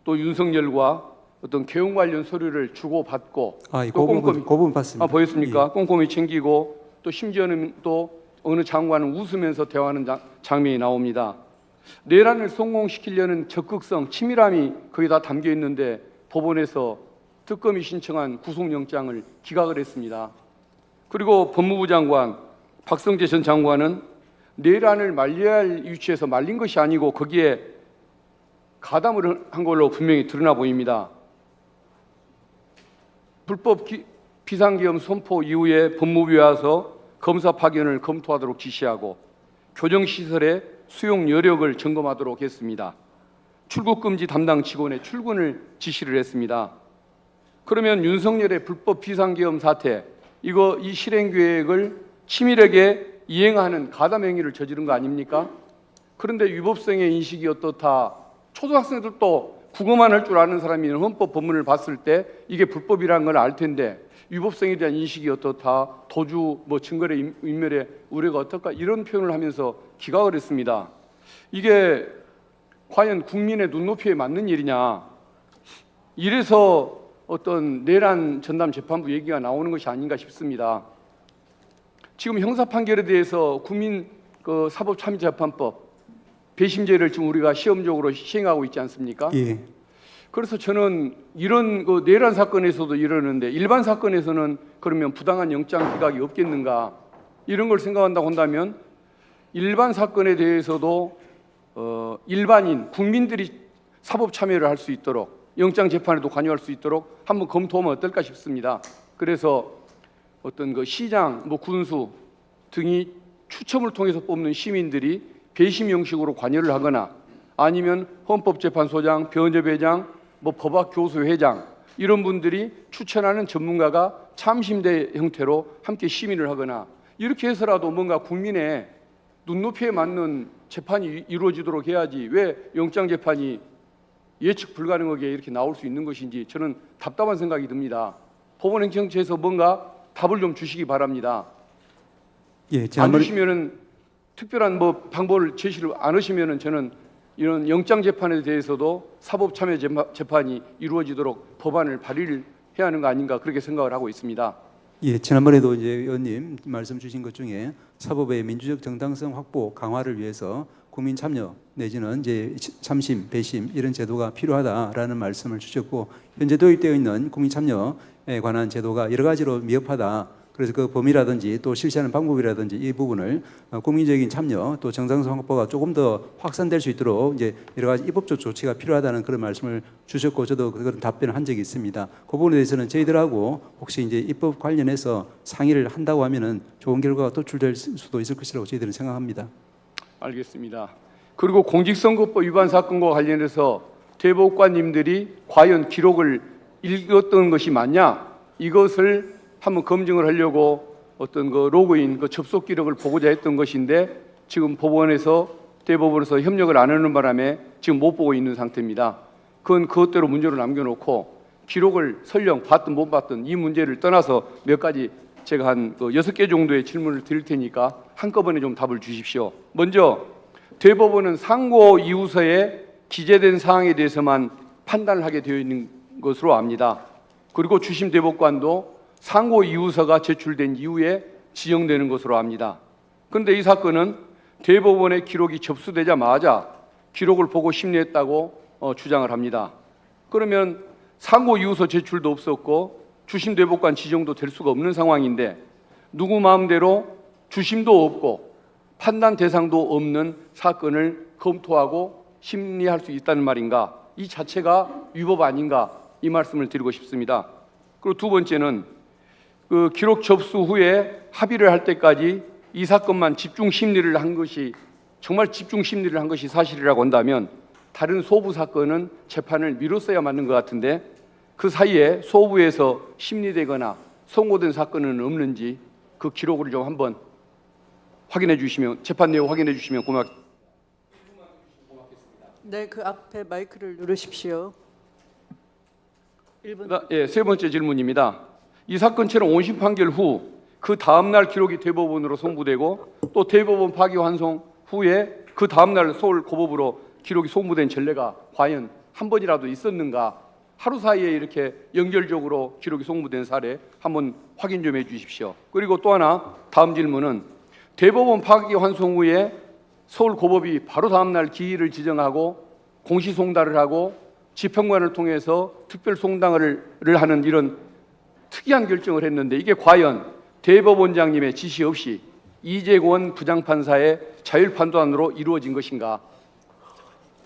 또 윤석열과 어떤 개헌 관련 서류를 주고받고 그 부분 봤습니다. 보였습니까? 예. 꼼꼼히 챙기고 또 심지어는 또 어느 장관은 웃으면서 대화하는 장면이 나옵니다. 내란을 성공시키려는 적극성, 치밀함이 거기 다 담겨 있는데 법원에서 특검이 신청한 구속영장을 기각을 했습니다. 그리고 법무부 장관 박성재 전 장관은 내란을 말려야 할 위치에서 말린 것이 아니고 거기에 가담을 한 걸로 분명히 드러나 보입니다. 불법 비상계엄 선포 이후에 법무부에 와서 검사 파견을 검토하도록 지시하고 교정시설의 수용 여력을 점검하도록 했습니다. 출국 금지 담당 직원의 출근을 지시를 했습니다. 그러면 윤석열의 불법 비상계엄 사태, 이 실행 계획을 치밀하게 이행하는 가담 행위를 저지른 거 아닙니까? 그런데 위법성의 인식이 어떻다? 초등학생들도 국어만 할 줄 아는 사람이 헌법 법문을 봤을 때 이게 불법이라는 걸 알 텐데 위법성에 대한 인식이 어떻다? 도주, 증거의 인멸의 우려가 어떨까? 이런 표현을 하면서 기각을 했습니다. 이게 과연 국민의 눈높이에 맞는 일이냐? 이래서 어떤 내란 전담 재판부 얘기가 나오는 것이 아닌가 싶습니다. 지금 형사 판결에 대해서 국민 사법참여재판법 배심제를 지금 우리가 시험적으로 시행하고 있지 않습니까? 예. 그래서 저는 이런 내란 사건에서도 이러는데 일반 사건에서는 그러면 부당한 영장 기각이 없겠는가? 이런 걸 생각한다고 한다면 일반 사건에 대해서도 일반인 국민들이 사법 참여를 할 수 있도록 영장 재판에도 관여할 수 있도록 한번 검토하면 어떨까 싶습니다. 그래서 어떤 시장, 군수 등이 추첨을 통해서 뽑는 시민들이 배심 형식으로 관여를 하거나 아니면 헌법재판소장, 변협회장, 법학교수회장 이런 분들이 추천하는 전문가가 참심대 형태로 함께 심의를 하거나 이렇게 해서라도 뭔가 국민의 눈높이에 맞는 재판이 이루어지도록 해야지 왜 영장 재판이 예측 불가능하게 이렇게 나올 수 있는 것인지 저는 답답한 생각이 듭니다. 법원행정처에서 뭔가 답을 좀 주시기 바랍니다. 예, 안 주시면은 특별한 방법을 제시를 안 하시면은 저는 이런 영장 재판에 대해서도 사법 참여 재판이 이루어지도록 법안을 발의를 해야 하는 거 아닌가 그렇게 생각을 하고 있습니다. 예, 지난번에도 이제 의원님 말씀 주신 것 중에 사법의 민주적 정당성 확보 강화를 위해서 국민 참여 내지는 이제 참심, 배심 이런 제도가 필요하다라는 말씀을 주셨고 현재 도입되어 있는 국민 참여에 관한 제도가 여러 가지로 미흡하다. 그래서 그 범위라든지 또 실시하는 방법이라든지 이 부분을 국민적인 참여 또 정당성 확보가 조금 더 확산될 수 있도록 이제 여러 가지 입법적 조치가 필요하다는 그런 말씀을 주셨고 저도 그런 답변을 한 적이 있습니다. 그 부분에 대해서는 저희들하고 혹시 이제 입법 관련해서 상의를 한다고 하면은 좋은 결과가 도출될 수도 있을 것이라고 저희들은 생각합니다. 알겠습니다. 그리고 공직선거법 위반 사건과 관련해서 대법관님들이 과연 기록을 읽었던 것이 맞냐 이것을 한번 검증을 하려고 어떤 로그인 접속 기록을 보고자 했던 것인데 지금 대법원에서 협력을 안 하는 바람에 지금 못 보고 있는 상태입니다. 그건 그것대로 문제로 남겨놓고 기록을 설령 봤든 못 봤든 이 문제를 떠나서 몇 가지 제가 한 6개 정도의 질문을 드릴 테니까 한꺼번에 좀 답을 주십시오. 먼저 대법원은 상고 이유서에 기재된 사항에 대해서만 판단을 하게 되어 있는 것으로 압니다. 그리고 주심 대법관도 상고 이유서가 제출된 이후에 지정되는 것으로 압니다. 그런데 이 사건은 대법원의 기록이 접수되자마자 기록을 보고 심리했다고 주장을 합니다. 그러면 상고 이유서 제출도 없었고 주심 대법관 지정도 될 수가 없는 상황인데 누구 마음대로 주심도 없고 판단 대상도 없는 사건을 검토하고 심리할 수 있다는 말인가? 이 자체가 위법 아닌가? 이 말씀을 드리고 싶습니다. 그리고 두 번째는 기록 접수 후에 합의를 할 때까지 이 사건만 집중 심리를 한 것이 정말 집중 심리를 한 것이 사실이라고 한다면 다른 소부 사건은 재판을 미뤘어야 맞는 것 같은데 그 사이에 소부에서 심리되거나 선고된 사건은 없는지 그 기록을 좀 한번 확인해 주시면 재판 내용 확인해 주시면 고맙겠습니다. 네, 그 앞에 마이크를 누르십시오. 1분. 예, 세 번째 질문입니다. 이 사건처럼 원심 판결 후 그 다음 날 기록이 대법원으로 송부되고 또 대법원 파기 환송 후에 그 다음 날 서울 고법으로 기록이 송부된 전례가 과연 한 번이라도 있었는가? 하루 사이에 이렇게 연결적으로 기록이 송부된 사례 한번 확인 좀 해주십시오. 그리고 또 하나 다음 질문은 대법원 파기 환송 후에 서울 고법이 바로 다음 날 기일을 지정하고 공시 송달을 하고 지평관을 통해서 특별 송당을 하는 이런 특이한 결정을 했는데 이게 과연 대법원장님의 지시 없이 이재권 부장판사의 자율판단으로 이루어진 것인가?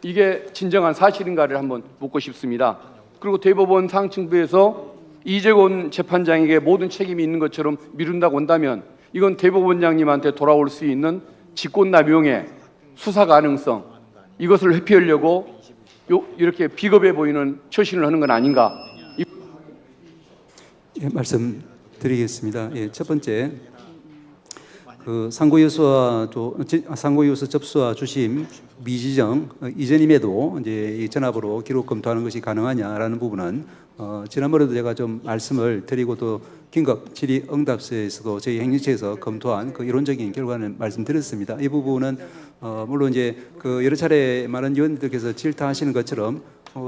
이게 진정한 사실인가를 한번 묻고 싶습니다. 그리고 대법원 상층부에서 이재권 재판장에게 모든 책임이 있는 것처럼 미룬다고 한다면 이건 대법원장님한테 돌아올 수 있는 직권남용의 수사 가능성 이것을 회피하려고 이렇게 비겁해 보이는 처신을 하는 건 아닌가? 예, 말씀드리겠습니다. 예, 첫 번째, 그 상고유서와 상고유서 접수와 주심 미지정 이전임에도 이제 이 전압으로 기록 검토하는 것이 가능하냐라는 부분은 지난번에도 제가 좀 말씀을 드리고 또 긴급 질의 응답서에서도 저희 행정처에서 검토한 그 이론적인 결과는 말씀드렸습니다. 이 부분은 물론 이제 그 여러 차례 많은 의원들께서 질타하시는 것처럼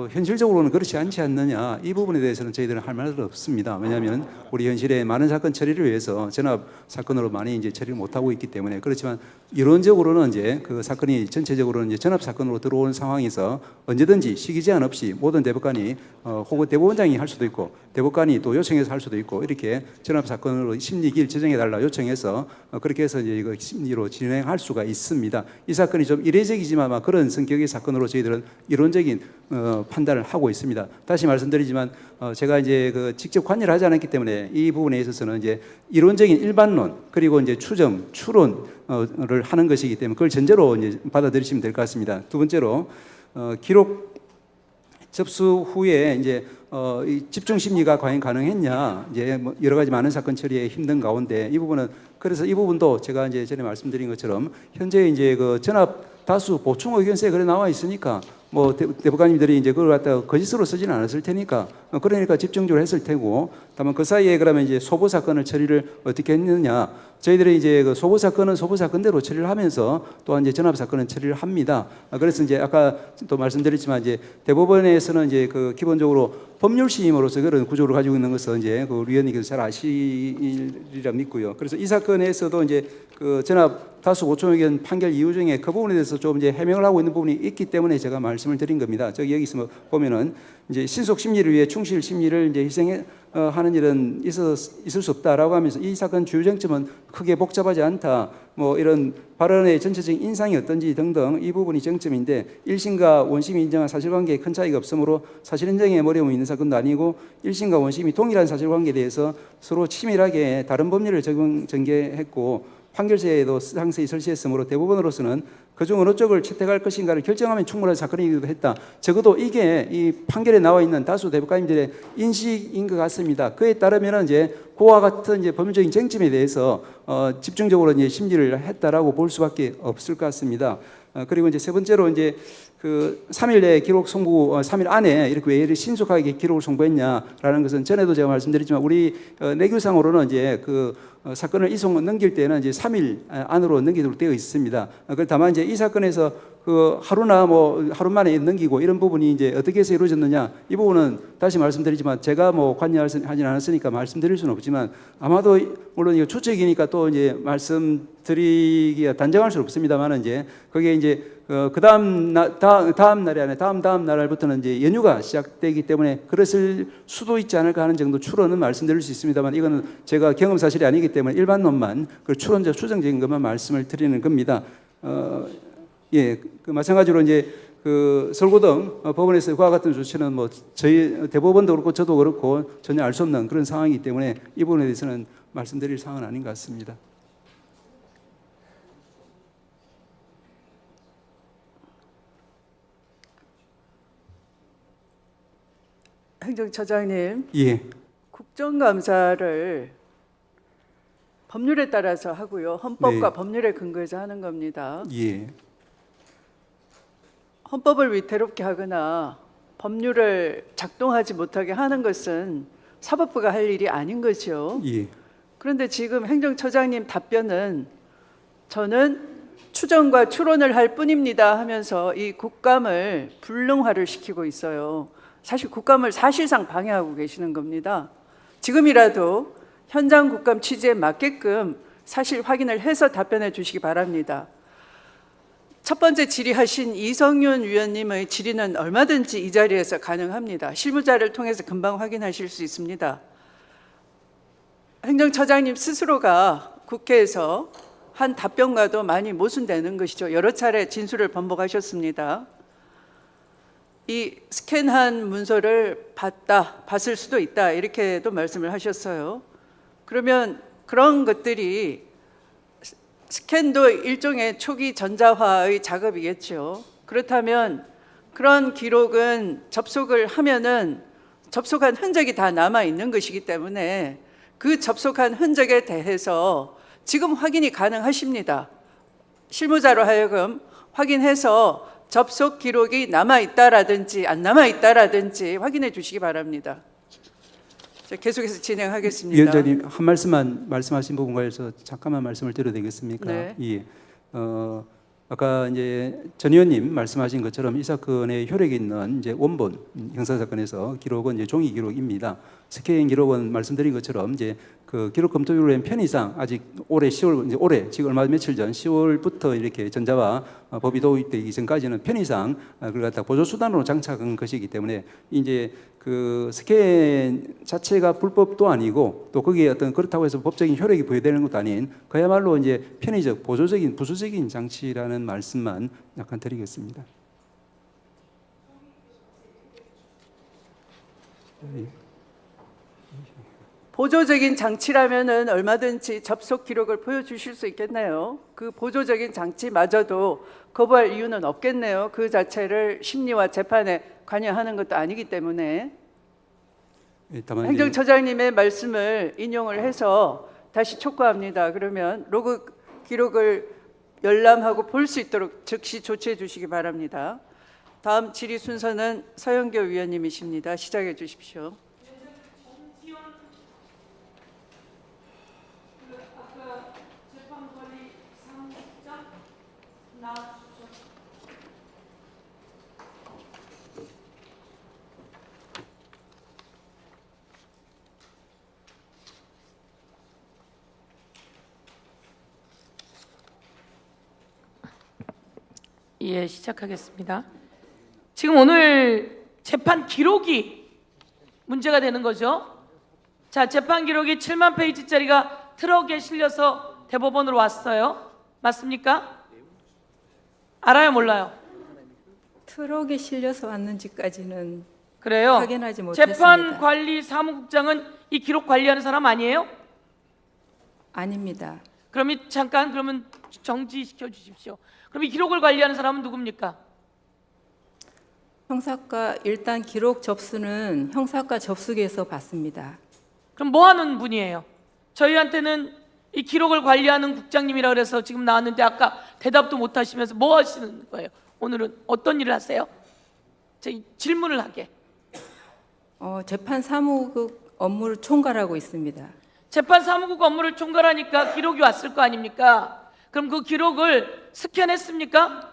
현실적으로는 그렇지 않지 않느냐, 이 부분에 대해서는 저희들은 할 말은 없습니다. 왜냐하면 우리 현실의 많은 사건 처리를 위해서 전압 사건으로 많이 이제 처리를 못 하고 있기 때문에. 그렇지만 이론적으로는 이제 그 사건이 전체적으로는 이제 전압 사건으로 들어온 상황에서 언제든지 시기 제한 없이 모든 대법관이 혹은 대법원장이 할 수도 있고 대법관이 또 요청해서 할 수도 있고 이렇게 전압 사건으로 심리기일 제정해 달라 요청해서 그렇게 해서 이제 이거 심리로 진행할 수가 있습니다. 이 사건이 좀 이례적이지만 아마 그런 성격의 사건으로 저희들은 이론적인 판단을 하고 있습니다. 다시 말씀드리지만 제가 이제 그 직접 관여를 하지 않았기 때문에 이 부분에 있어서는 이제 이론적인 일반론 그리고 이제 추정, 추론을 하는 것이기 때문에 그걸 전제로 이제 받아들이시면 될 것 같습니다. 두 번째로 기록 접수 후에 이제 이 집중 심리가 과연 가능했냐, 이제 뭐 여러 가지 많은 사건 처리에 힘든 가운데 이 부분은 그래서 이 부분도 제가 이제 전에 말씀드린 것처럼 현재 이제 그 전압 다수 보충 의견서에 그래 나와 있으니까 뭐 대법관님들이 이제 그걸 갖다가 거짓으로 쓰지는 않았을 테니까 그러니까 집중적으로 했을 테고, 다만 그 사이에 그러면 이제 소보 사건을 처리를 어떻게 했느냐, 저희들이 이제 그 소보 사건은 소보 사건대로 처리를 하면서 또한 이제 전압 사건은 처리를 합니다. 그래서 이제 아까 또 말씀드렸지만 이제 대법원에서는 이제 그 기본적으로 법률심으로서 그런 구조를 가지고 있는 것은 이제 그 위원님께서 잘 아시리라 믿고요. 그래서 이 사건에서도 이제 그 전압 다수 고충 의견 판결 이유 중에 그 부분에 대해서 좀 이제 해명을 하고 있는 부분이 있기 때문에 제가 말씀을 드린 겁니다. 저기 여기서 보면은 이제 신속 심리를 위해 충실 심리를 이제 희생해 하는 일은 있을 수 없다라고 하면서 이 사건 주요 쟁점은 크게 복잡하지 않다, 뭐 이런 발언의 전체적인 인상이 어떤지 등등 이 부분이 쟁점인데, 1심과 원심이 인정한 사실관계에 큰 차이가 없으므로 사실 인정에 어려움이 있는 사건도 아니고 1심과 원심이 동일한 사실관계에 대해서 서로 치밀하게 다른 법률을 전개했고 판결서에도 상세히 설치했으므로 대법원으로서는 그중 어느 쪽을 채택할 것인가를 결정하면 충분한 사건이기도 했다. 적어도 이게 이 판결에 나와 있는 다수 대법관님들의 인식인 것 같습니다. 그에 따르면 이제 그와 같은 이제 법률적인 쟁점에 대해서 집중적으로 이제 심리를 했다라고 볼 수밖에 없을 것 같습니다. 그리고 이제 세 번째로 이제 그 3일 내에 기록 송부, 3일 안에 이렇게 왜 이렇게 신속하게 기록을 송부했냐라는 것은 전에도 제가 말씀드렸지만 우리 내규상으로는 이제 그 사건을 이송 넘길 때는 이제 3일 안으로 넘기도록 되어 있습니다. 다만 이제 이 사건에서 그 하루나 뭐 하루 만에 넘기고 이런 부분이 이제 어떻게 해서 이루어졌느냐, 이 부분은 다시 말씀드리지만 제가 뭐 관여하진 않았으니까 말씀드릴 수는 없지만 아마도 물론 이거 추측이니까 또 이제 말씀드리기가 단정할 수는 없습니다만은 이제 거기에 이제 그 다음 날이 아니라 다음 날부터는 이제 연휴가 시작되기 때문에 그랬을 수도 있지 않을까 하는 정도 추론은 말씀드릴 수 있습니다만 이거는 제가 경험 사실이 아니기 때문에 일반론만 그 추론적 추정적인 것만 말씀을 드리는 겁니다. 예, 그 마찬가지로 이제 그 설고등 법원에서 그와 같은 조치는 뭐 저희 대법원도 그렇고 저도 그렇고 전혀 알 수 없는 그런 상황이기 때문에 이 부분에 대해서는 말씀드릴 사항은 아닌 것 같습니다. 행정처장님, 예, 국정감사를 법률에 따라서 하고요. 헌법과 네. 법률에 근거해서 하는 겁니다. 예, 헌법을 위태롭게 하거나 법률을 작동하지 못하게 하는 것은 사법부가 할 일이 아닌 거죠. 예. 그런데 지금 행정처장님 답변은 저는 추정과 추론을 할 뿐입니다 하면서 이 국감을 불능화를 시키고 있어요. 사실 국감을 사실상 방해하고 계시는 겁니다. 지금이라도 현장 국감 취지에 맞게끔 사실 확인을 해서 답변해 주시기 바랍니다. 첫 번째 질의하신 이성윤 위원님의 질의는 얼마든지 이 자리에서 가능합니다. 실무자를 통해서 금방 확인하실 수 있습니다. 행정처장님 스스로가 국회에서 한 답변과도 많이 모순되는 것이죠. 여러 차례 진술을 번복하셨습니다. 이 스캔한 문서를 봤을 수도 있다 이렇게도 말씀을 하셨어요. 그러면 그런 것들이 스캔도 일종의 초기 전자화의 작업이겠죠. 그렇다면 그런 기록은 접속을 하면은 접속한 흔적이 다 남아 있는 것이기 때문에 그 접속한 흔적에 대해서 지금 확인이 가능하십니다. 실무자로 하여금 확인해서 접속 기록이 남아 있다라든지 안 남아 있다라든지 확인해 주시기 바랍니다. 자, 계속해서 진행하겠습니다. 위원장님 한 말씀만 말씀하신 부분과 해서 잠깐만 말씀을 드려도 되겠습니까? 네. 예. 아까 이제 전 의원님 말씀하신 것처럼 이 사건의 효력이 있는 이제 원본 형사 사건에서 기록은 이제 종이 기록입니다. 스캔 기록은 말씀드린 것처럼 이제 그 기록 검토율의 편의상 아직 올해 10월 이제 올해 지금 얼마 며칠 전 10월부터 이렇게 전자와 법이 도입되기 전까지는 편의상 그걸 갖다 보조 수단으로 장착한 것이기 때문에 이제 그 스캔 자체가 불법도 아니고 또 거기에 어떤 그렇다고 해서 법적인 효력이 부여되는 것도 아닌 그야말로 이제 편의적 보조적인 부수적인 장치라는 말씀만 약간 드리겠습니다. 보조적인 장치라면은 얼마든지 접속 기록을 보여주실 수 있겠네요. 그 보조적인 장치마저도 거부할 이유는 없겠네요. 그 자체를 심리와 재판에 관여하는 것도 아니기 때문에. 예, 다만 이제 행정처장님의 말씀을 인용을 해서 다시 촉구합니다. 그러면 로그 기록을 열람하고 볼 수 있도록 즉시 조치해 주시기 바랍니다. 다음 질의 순서는 서영교 위원님이십니다. 시작해 주십시오. 예, 시작하겠습니다. 지금 오늘 재판 기록이 문제가 되는 거죠. 자, 재판 기록이 7만 페이지짜리가 트럭에 실려서 대법원으로 왔어요. 맞습니까? 알아요, 몰라요? 트럭에 실려서 왔는지까지는 그래요. 확인하지 못했습니다. 재판관리사무국장은 이 기록 관리하는 사람 아니에요? 아닙니다. 그러면 잠깐 그러면 정지시켜 주십시오. 그럼 이 기록을 관리하는 사람은 누굽니까? 형사과 일단 기록 접수는 형사과 접수기에서 받습니다. 그럼 뭐 하는 분이에요? 저희한테는 이 기록을 관리하는 국장님이라 그래서 지금 나왔는데 아까 대답도 못 하시면서 뭐 하시는 거예요? 오늘은 어떤 일을 하세요? 제 질문을 하게. 재판 사무국 업무를 총괄하고 있습니다. 재판 사무국 업무를 총괄하니까 기록이 왔을 거 아닙니까? 그럼 그 기록을 스캔했습니까?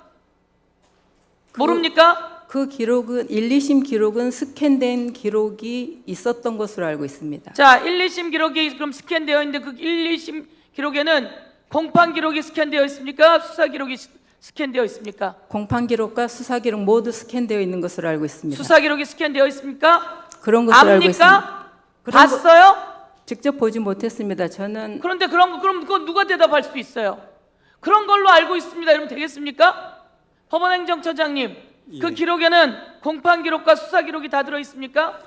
모릅니까? 그 기록은 1, 2심 기록은 스캔된 기록이 있었던 것으로 알고 있습니다. 자, 1, 2심 기록이 그럼 스캔되어 있는데 그 1, 2심 기록에는 공판 기록이 스캔되어 있습니까? 수사 기록이 스캔되어 있습니까? 공판 기록과 수사 기록 모두 스캔되어 있는 것으로 알고 있습니다. 수사 기록이 스캔되어 있습니까? 그런 것으로 알고 있습니다. 압니까? 봤어요? 직접 보지 못했습니다. 저는 그런데 그럼 그거 누가 대답할 수 있어요? 그런 걸로 알고 있습니다. 이러면 되겠습니까? 법원행정처장님, 그 기록에는 공판 기록과 수사 기록이 다 들어 있습니까?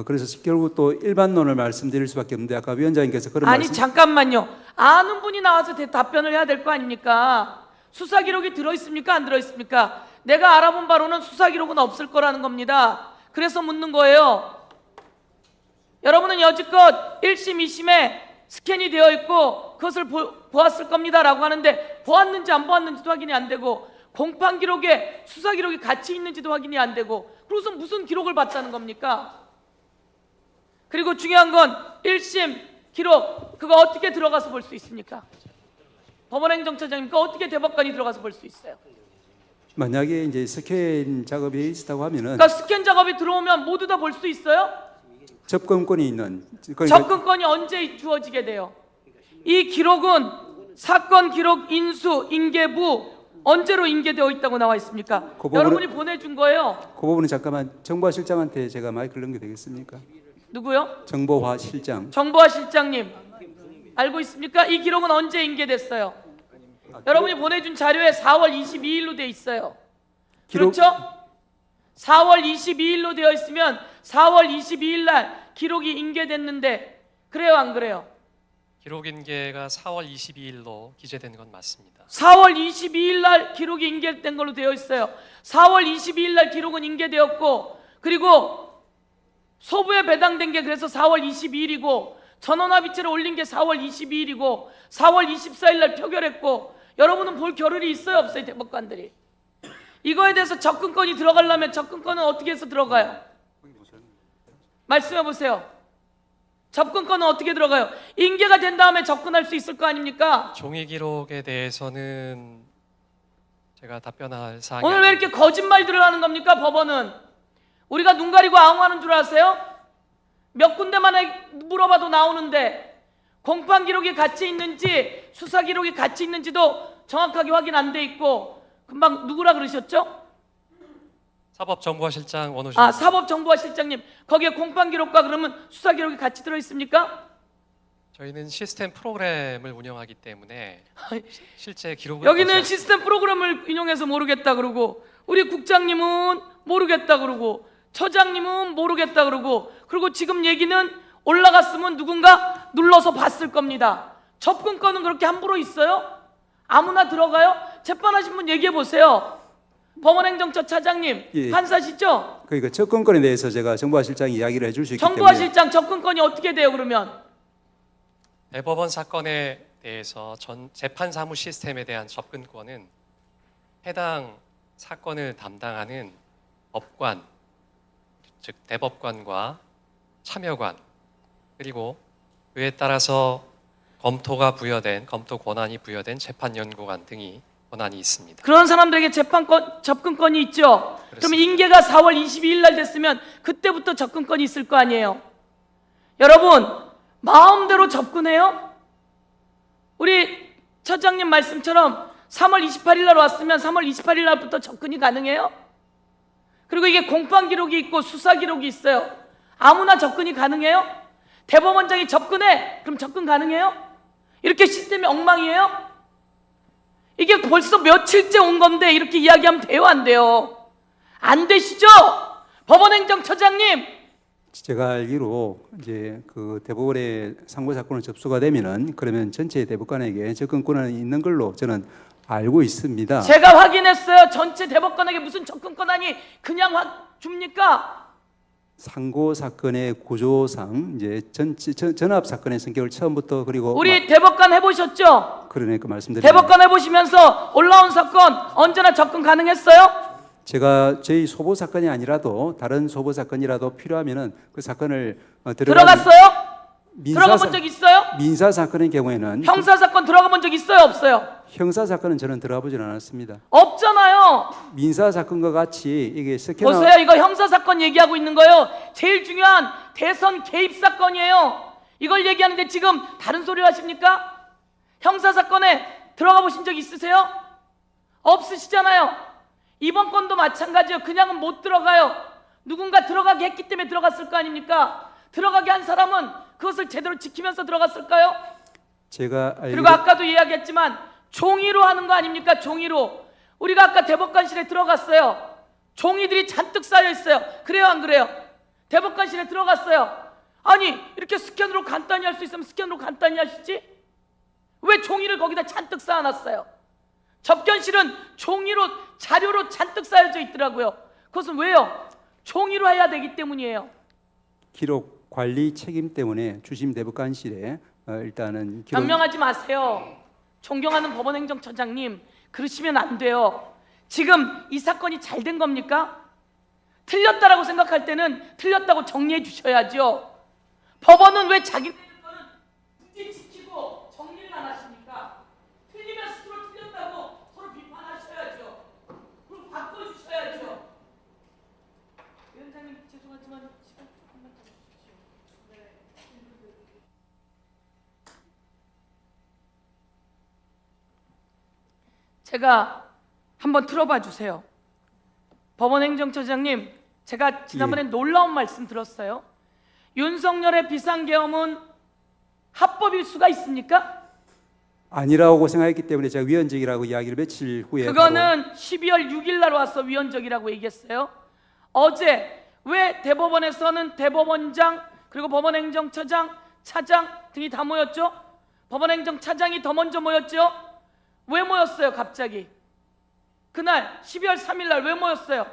그래서 결국 또 일반론을 말씀드릴 수밖에 없는데 아까 위원장님께서 그런 아니 말씀 잠깐만요. 아는 분이 나와서 답변을 해야 될 거 아닙니까? 수사 기록이 들어 있습니까? 안 들어 있습니까? 내가 알아본 바로는 수사 기록은 없을 거라는 겁니다. 그래서 묻는 거예요. 여러분은 여지껏 1심, 2심에 스캔이 되어 있고 그것을 보았을 겁니다라고 하는데 보았는지 안 보았는지도 확인이 안 되고 공판 기록에 수사 기록이 같이 있는지도 확인이 안 되고 그래서 무슨 기록을 봤다는 겁니까? 그리고 중요한 건 1심 기록 그거 어떻게 들어가서 볼 수 있습니까? 법원행정처장님 그거 어떻게 대법관이 들어가서 볼 수 있어요? 만약에 이제 스캔 작업이 있었다고 하면은 그러니까 스캔 작업이 들어오면 모두 다 볼 수 있어요? 접근권이 있는 접근권이 언제 주어지게 돼요? 이 기록은 사건 기록 인수 인계부 언제로 인계되어 있다고 나와 있습니까? 그 부분은- 여러분이 보내준 거예요. 그 부분은 잠깐만 정보화 실장한테 제가 마이크를 넘겨되겠습니까? 누구요? 정보화 실장. 정보화 실장님 알고 있습니까? 이 기록은 언제 인계됐어요? 여러분이 보내준 자료에 4월 22일로 돼 있어요. 기록- 그렇죠? 4월 22일로 되어 있으면 4월 22일 날 기록이 인계됐는데 그래요 안 그래요? 기록 인계가 4월 22일로 기재된 건 맞습니다. 4월 22일 날 기록이 인계된 걸로 되어 있어요. 4월 22일 날 기록은 인계되었고 그리고 소부에 배당된 게 그래서 4월 22일이고 전원합의체를 올린 게 4월 22일이고 4월 24일 날 표결했고 여러분은 볼 겨를이 있어요 없어요 대법관들이? 이거에 대해서 접근권이 들어가려면 접근권은 어떻게 해서 들어가요? 말씀해 보세요. 접근권은 어떻게 들어가요? 인계가 된 다음에 접근할 수 있을 거 아닙니까? 종이 기록에 대해서는 제가 답변할 사항이 오늘 왜 이렇게 거짓말들을 하는 겁니까? 법원은 우리가 눈 가리고 앙호하는 줄 아세요? 몇 군데만 물어봐도 나오는데 공판 기록이 같이 있는지 수사 기록이 같이 있는지도 정확하게 확인 안 돼 있고 금방 누구라 그러셨죠? 사법정보실장 원호실. 사법정보화 실장님 거기에 공판 기록과 그러면 수사 기록이 같이 들어 있습니까? 저희는 시스템 프로그램을 운영하기 때문에 실제 기록은 여기는 시스템 프로그램을 인용해서 모르겠다 그러고 우리 국장님은 모르겠다 그러고 처장님은 모르겠다 그러고 그리고 지금 얘기는 올라갔으면 누군가 눌러서 봤을 겁니다. 접근권은 그렇게 함부로 있어요? 아무나 들어가요? 재판하신 분 얘기해 보세요. 법원행정처 차장님 예. 판사시죠? 그러니까 접근권에 대해서 제가 정보화실장이 이야기를 해줄 수 있기 때문에 정보화실장 접근권이 어떻게 돼요 그러면? 대법원 사건에 대해서 전 재판 사무 시스템에 대한 접근권은 해당 사건을 담당하는 법관, 즉 대법관과 참여관 그리고 그에 따라서 검토 권한이 부여된 재판연구관 등이 권한이 있습니다. 그런 사람들에게 재판권 접근권이 있죠. 그러면 그렇습니다. 인계가 4월 22일 날 됐으면 그때부터 접근권이 있을 거 아니에요. 여러분 마음대로 접근해요? 우리 처장님 말씀처럼 3월 28일 날 왔으면 3월 28일 날부터 접근이 가능해요? 그리고 이게 공판 기록이 있고 수사 기록이 있어요. 아무나 접근이 가능해요? 대법원장이 접근해. 그럼 접근 가능해요? 이렇게 시스템이 엉망이에요? 이게 벌써 며칠째 온 건데 이렇게 이야기하면 돼요 안 돼요? 안 되시죠? 법원행정처장님 제가 알기로 이제 그 대법원의 상고 사건을 접수가 되면은 그러면 전체 대법관에게 접근권은 있는 걸로 저는 알고 있습니다. 제가 확인했어요. 전체 대법관에게 무슨 접근권하니 그냥 줍니까? 상고 사건의 구조상 이제 전합 사건의 성격을 처음부터 그리고 우리 대법관 해보셨죠? 그러니까 말씀드립니다. 대법관 해보시면서 올라온 사건 언제나 접근 가능했어요? 제가 저희 소보 사건이 아니라도 다른 소보 사건이라도 필요하면은 그 사건을 들어갔어요? 들어가 본 적 있어요? 민사 사건의 경우에는 형사 사건 들어가 본 적 있어요? 없어요? 형사 사건은 저는 들어가 보진 않았습니다. 없잖아요. 민사 사건과 같이 이게 보세요. 이거 형사 사건 얘기하고 있는 거예요. 제일 중요한 대선 개입 사건이에요. 이걸 얘기하는데 지금 다른 소리를 하십니까? 형사 사건에 들어가 보신 적 있으세요? 없으시잖아요. 이번 건도 마찬가지예요. 그냥은 못 들어가요. 누군가 들어가게 했기 때문에 들어갔을 거 아닙니까? 들어가게 한 사람은 그것을 제대로 지키면서 들어갔을까요? 제가 그리고 아까도 이야기했지만 종이로 하는 거 아닙니까? 종이로. 우리가 아까 대법관실에 들어갔어요. 종이들이 잔뜩 쌓여 있어요. 그래요 안 그래요? 대법관실에 들어갔어요. 아니 이렇게 스캔으로 간단히 할 수 있으면 스캔으로 간단히 하시지? 왜 종이를 거기다 잔뜩 쌓아놨어요? 접견실은 종이로 자료로 잔뜩 쌓여져 있더라고요. 그것은 왜요? 종이로 해야 되기 때문이에요. 기록 관리 책임 때문에 주심 대법관실에 일단은 기록 변명하지 마세요. 존경하는 법원행정처장님, 그러시면 안 돼요. 지금 이 사건이 잘 된 겁니까? 틀렸다라고 생각할 때는 틀렸다고 정리해 주셔야죠. 법원은 왜 자기네들 거는 굳이 지키고 정리를 안 하십니까? 틀리면 스스로 틀렸다고 서로 비판하셔야죠. 그럼 바꿔주셔야죠. 위원장님 죄송하지만 시간 조금만 더 주십시오. 네. 제가 한번 틀어봐 주세요. 법원행정처장님, 제가 지난번에 놀라운 말씀 들었어요. 윤석열의 비상계엄은 합법일 수가 있습니까? 아니라고 생각했기 때문에 제가 위헌적이라고 이야기를 며칠 후에 그거는 12월 6일 날 와서 위헌적이라고 얘기했어요. 어제 왜 대법원에서는 대법원장 그리고 법원행정처장, 차장 등이 다 모였죠? 법원행정차장이 더 먼저 모였죠? 왜 모였어요 갑자기? 그날 12월 3일 날 왜 모였어요?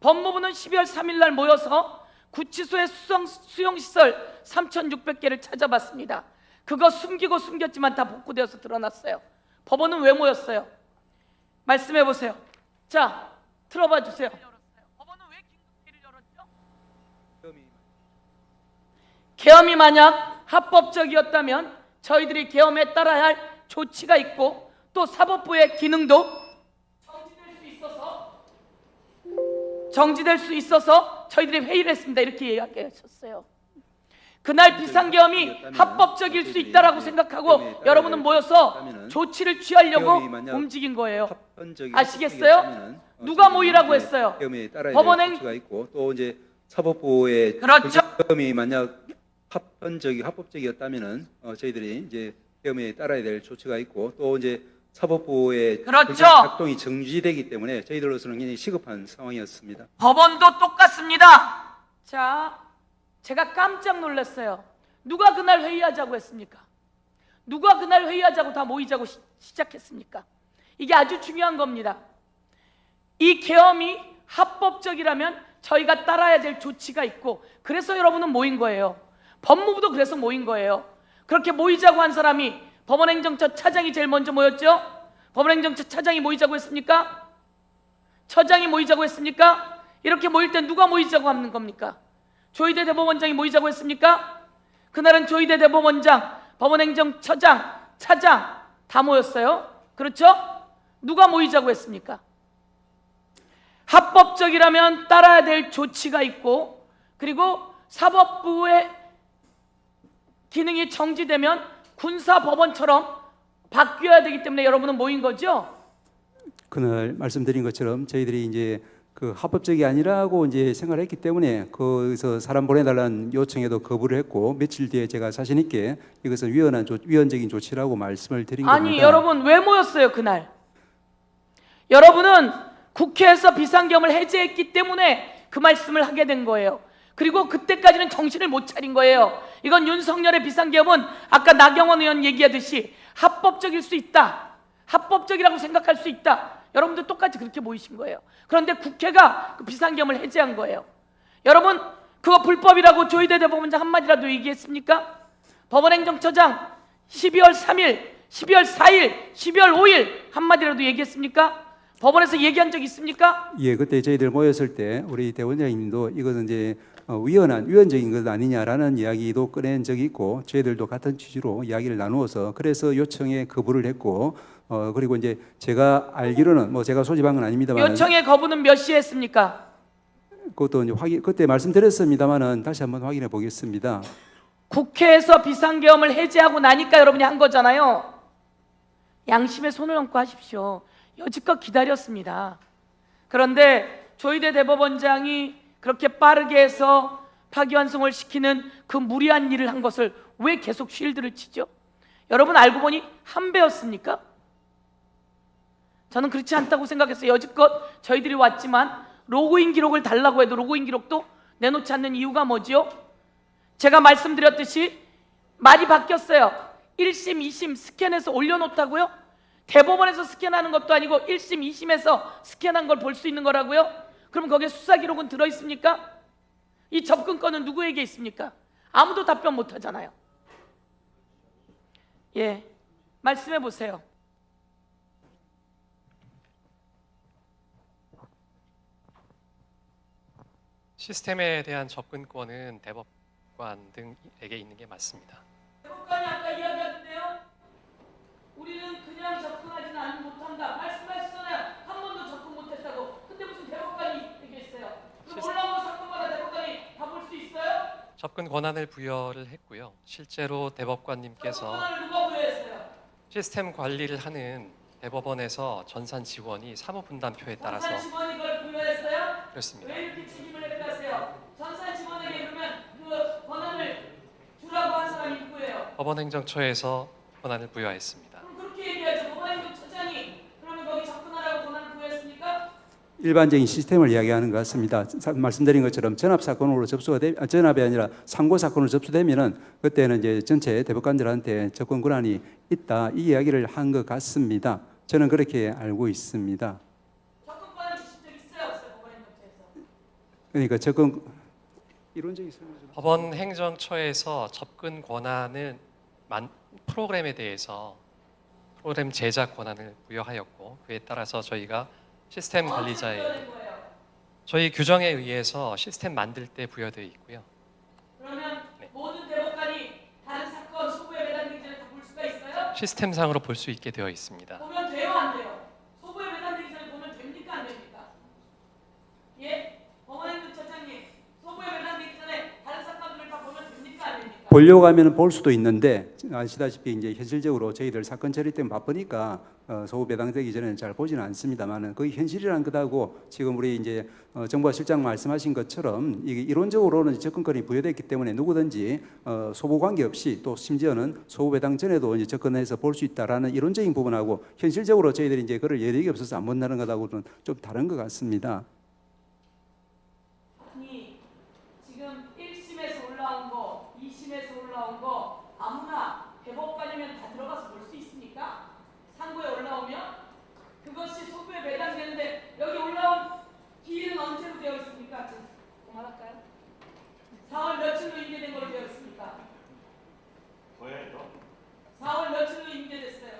법무부는 12월 3일 날 모여서 구치소의 수용시설 3,600개를 찾아봤습니다. 그거 숨기고 숨겼지만 다 복구되어서 드러났어요. 법원은 왜 모였어요? 말씀해 보세요. 자, 들어봐 주세요. 법원은 왜 긴급회의를 열었죠? 계엄이 만약 합법적이었다면 저희들이 계엄에 따라야 할 조치가 있고 또 사법부의 기능도 정지될 수 있어서 저희들이 회의를 했습니다. 이렇게 이야기하셨어요. 그날 비상계엄이 합법적일 수 있다라고 생각하고 여러분은 모여서 조치를 취하려고 움직인 거예요. 아시겠어요? 누가 모이라고 했어요? 법원행 조치가 있고 또 이제 사법부의 그렇죠. 계엄이 만약 합법적이었다면은 저희들이 이제 계엄에 따라야 될 조치가 있고 또 이제 사법부의 그렇죠. 작동이 정지되기 때문에 저희들로서는 굉장히 시급한 상황이었습니다. 법원도 똑같습니다. 자, 제가 깜짝 놀랐어요. 누가 그날 회의하자고 했습니까? 누가 그날 회의하자고 다 모이자고 시작했습니까? 이게 아주 중요한 겁니다. 이 계엄이 합법적이라면 저희가 따라야 될 조치가 있고 그래서 여러분은 모인 거예요. 법무부도 그래서 모인 거예요. 그렇게 모이자고 한 사람이 법원행정처 차장이 제일 먼저 모였죠? 법원행정처 차장이 모이자고 했습니까? 처장이 모이자고 했습니까? 이렇게 모일 때 누가 모이자고 하는 겁니까? 조희대 대법원장이 모이자고 했습니까? 그날은 조희대 대법원장, 법원행정처장, 차장 다 모였어요. 그렇죠? 누가 모이자고 했습니까? 합법적이라면 따라야 될 조치가 있고 그리고 사법부의 기능이 정지되면 군사법원처럼 바뀌어야 되기 때문에 여러분은 모인 거죠? 그날 말씀드린 것처럼 저희들이 이제 그 합법적이 아니라고 이제 생각을 했기 때문에 거기서 사람 보내달라는 요청에도 거부를 했고 며칠 뒤에 제가 자신 있게 이것은 위헌적인 조치라고 말씀을 드린 겁니다. 아니 여러분 왜 모였어요 그날? 여러분은 국회에서 비상계엄을 해제했기 때문에 그 말씀을 하게 된 거예요. 그리고 그때까지는 정신을 못 차린 거예요. 이건 윤석열의 비상계엄은 아까 나경원 의원 얘기하듯이 합법적일 수 있다. 합법적이라고 생각할 수 있다. 여러분도 똑같이 그렇게 모이신 거예요. 그런데 국회가 그 비상계엄을 해제한 거예요. 여러분 그거 불법이라고 조희대 대법원장 한마디라도 얘기했습니까? 법원행정처장 12월 3일, 12월 4일, 12월 5일 한마디라도 얘기했습니까? 법원에서 얘기한 적 있습니까? 예, 그때 저희들 모였을 때 우리 대원장님도 이것은 이제 위헌적인 것 아니냐라는 이야기도 꺼낸 적이 있고 저희들도 같은 취지로 이야기를 나누어서 그래서 요청에 거부를 했고 그리고 이제 제가 알기로는 뭐 제가 소집한 건 아닙니다만 요청의 거부는 몇 시에 했습니까? 그것도 이제 그때 말씀드렸습니다만은 다시 한번 확인해 보겠습니다. 국회에서 비상계엄을 해제하고 나니까 여러분이 한 거잖아요. 양심에 손을 얹고 하십시오. 여지껏 기다렸습니다. 그런데 조희대 대법원장이 그렇게 빠르게 해서 파기환송을 시키는 그 무리한 일을 한 것을 왜 계속 쉴드를 치죠? 여러분 알고 보니 한배였습니까? 저는 그렇지 않다고 생각했어요. 여지껏 저희들이 왔지만 로그인 기록을 달라고 해도 로그인 기록도 내놓지 않는 이유가 뭐죠? 제가 말씀드렸듯이 말이 바뀌었어요. 1심, 2심 스캔해서 올려놓다고요? 대법원에서 스캔하는 것도 아니고 1심, 2심에서 스캔한 걸 볼 수 있는 거라고요? 그럼 거기에 수사 기록은 들어있습니까? 이 접근권은 누구에게 있습니까? 아무도 답변 못 하잖아요. 예, 말씀해 보세요. 시스템에 대한 접근권은 대법관 등에게 있는 게 맞습니다. 대법관이 아까 이야기하던데요. 우리는 그냥 접근하지는 못한다. 말씀하시잖아요. 한 번도 접근 못했다고. 근데 무슨 대법관이 얘기했어요. 그 올라온 사건마다 대법관이 다 볼 수 있어요? 접근 권한을 부여를 했고요. 실제로 대법관님께서 권한을 누가 부여했어요? 시스템 관리를 하는 대법원에서 전산 지원이 사무분담표에 따라서 전산 지원이 그걸 부여했어요? 그렇습니다. 왜 이렇게 책임을 획득하세요? 전산 지원에게 그러면 그 권한을 주라고 한 사람이 누구예요? 법원행정처에서 권한을 부여했습니다. 그럼 그렇게 얘기하죠. 법원행정처장이 그러면 거기 접근하라고 권한을 부여했습니까? 일반적인 시스템을 이야기하는 것 같습니다. 말씀드린 것처럼 전압 사건으로 전압이 아니라 상고 사건으로 접수되면은 그때는 이제 전체 대법관들한테 접근 권한이 있다 이 이야기를 한 것 같습니다. 저는 그렇게 알고 있습니다. 접근 권한 주신 적 있어요, 없어요? 법원행정처에서? 그러니까 이론적인 설명 좀. 법원 행정처에서 접근 권한은 프로그램에 대해서 프로그램 제작 권한을 부여하였고 그에 따라서 저희가 시스템 관리자의 저희 규정에 의해서 시스템 만들 때 부여되어 있고요. 그러면 모든 대법관이 다른 사건 소부에 배당되기 전에 다 볼 수가 있어요? 시스템상으로 볼 수 있게 되어 있습니다. 보면 돼요, 안 돼요? 소부에 배당되기 전에 보면 됩니까, 안 됩니까? 예? 법원행정처장님, 소부에 배당되기 전에 다른 사건들을 다 보면 됩니까, 안 됩니까? 보려고 하면 볼 수도 있는데 아시다시피 이제 현실적으로 저희들 사건 처리 때문에 바쁘니까 소부 배당되기 전에는 잘 보지는 않습니다만은 거의 현실이란 것하고 지금 우리 이제 정부와 실장 말씀하신 것처럼 이게 이론적으로는 접근권이 부여됐기 때문에 누구든지 소부 관계없이 또 심지어는 소부 배당 전에도 이제 접근해서 볼 수 있다라는 이론적인 부분하고 현실적으로 저희들이 이제 그럴 여력이 없어서 안 본다는 것하고는 좀 다른 것 같습니다. 아니, 지금 1심에서 올라온 거, 2심에서 올라온 거 아무나 대법관이면 다 들어가서 볼 수 있습니까? 상고에 올라오면 그것이 소부에 배당되는데 여기 올라온 기일은 언제로 되어 있습니까? 그만할까요? 4월 며칠로 인계된 걸로 되어 있습니까? 4월 며칠로 인계됐어요?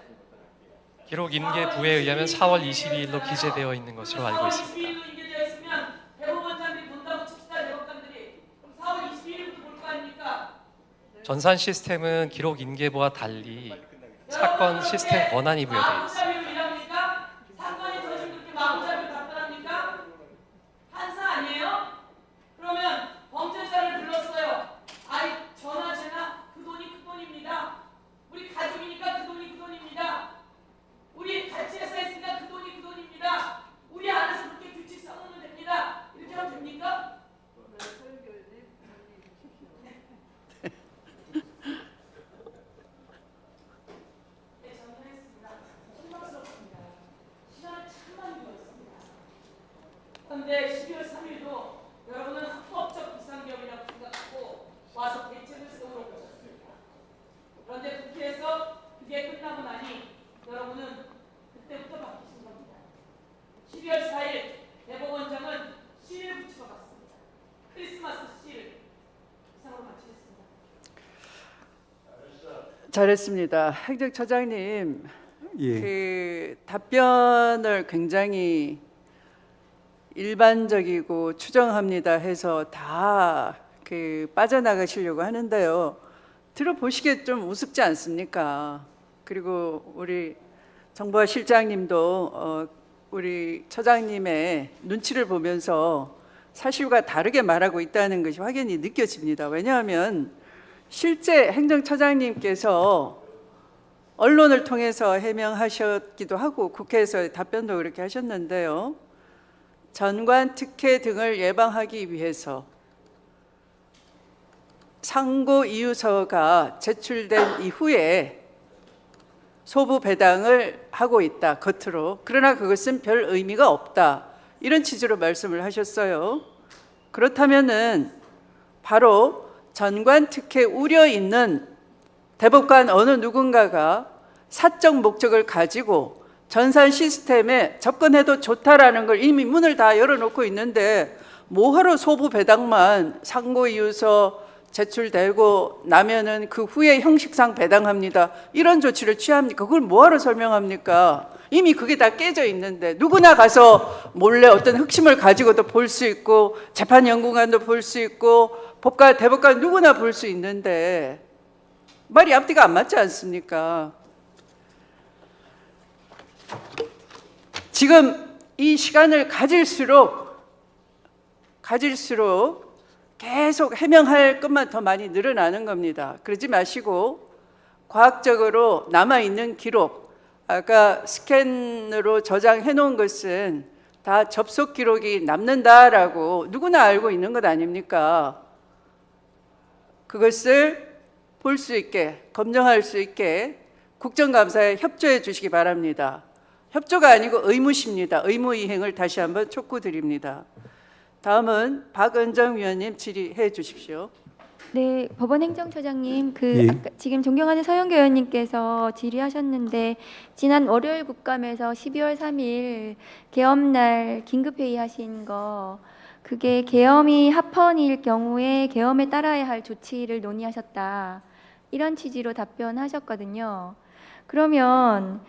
기록 인계부에 의하면 4월 22일로 기재되어 있는 것으로 알고 있습니다. 4월 22일로 인계되어 있으면 대법원장들이 본다고 칩시다. 대법관들이 그럼 4월 22일부터 볼 거 아닙니까? 전산 시스템은 기록 인계부와 달리 사건 시스템 권한이 부여되어 있습니다. 마구잡이로 일합니까? 사건이 터지면 그렇게 마구잡이로 답변합니까? 판사 아니에요? 그러면 범죄자를 불렀어요. 아이 전화 제나 그 돈이 그 돈입니다. 우리 가족이니까 그 돈이 그 돈입니다. 우리 같이 회사 있으니까 그 돈이 그 돈입니다. 우리 안에서 그렇게 규칙 써놓으면 됩니다. 이렇게 하면 됩니까? 네, 정리했습니다. 실망스럽습니다. 시간을 참 많이 두었습니다. 그런데 12월 3일도 여러분은 합법적 비상경이라고 생각하고 와서 대책을 세우러 오셨습니다. 그런데 국회에서 그게 끝나고 나니 여러분은 그때부터 바뀌신 겁니다. 12월 4일 대법원장은 시를 붙이러 갔습니다. 크리스마스 시를. 이상으로 마치겠습니다. 잘했습니다. 행정처장님, 예. 그 답변을 굉장히 일반적이고 추정합니다 해서 다 그 빠져나가시려고 하는데요. 들어보시기에 좀 우습지 않습니까? 그리고 우리 정보화 실장님도 우리 처장님의 눈치를 보면서 사실과 다르게 말하고 있다는 것이 확연히 느껴집니다. 왜냐하면 실제 행정처장님께서 언론을 통해서 해명하셨기도 하고 국회에서 답변도 그렇게 하셨는데요. 전관 특혜 등을 예방하기 위해서 상고 이유서가 제출된 이후에 소부 배당을 하고 있다, 겉으로. 그러나 그것은 별 의미가 없다, 이런 취지로 말씀을 하셨어요. 그렇다면은 바로 전관 특혜 우려 있는 대법관 어느 누군가가 사적 목적을 가지고 전산 시스템에 접근해도 좋다라는 걸 이미 문을 다 열어놓고 있는데 뭐하러 소부 배당만 상고 이유서 제출되고 나면은 그 후에 형식상 배당합니다, 이런 조치를 취합니까? 그걸 뭐하러 설명합니까? 이미 그게 다 깨져 있는데 누구나 가서 몰래 어떤 흑심을 가지고도 볼 수 있고 재판연구관도 볼 수 있고 법관, 대법관 누구나 볼 수 있는데 말이 앞뒤가 안 맞지 않습니까? 지금 이 시간을 가질수록 계속 해명할 것만 더 많이 늘어나는 겁니다. 그러지 마시고 과학적으로 남아있는 기록, 아까 스캔으로 저장해 놓은 것은 다 접속 기록이 남는다라고 누구나 알고 있는 것 아닙니까? 그것을 볼 수 있게, 검증할 수 있게 국정감사에 협조해 주시기 바랍니다. 협조가 아니고 의무십니다. 의무 이행을 다시 한번 촉구드립니다. 다음은 박은정 위원님 질의해 주십시오. 네, 법원행정처장님, 예. 아까 지금 존경하는 서영교 의원님께서 질의하셨는데 지난 월요일 국감에서 12월 3일 개업날 긴급회의 하신 거 그게 계엄이 합헌일 경우에 계엄에 따라야 할 조치를 논의하셨다. 이런 취지로 답변하셨거든요. 그러면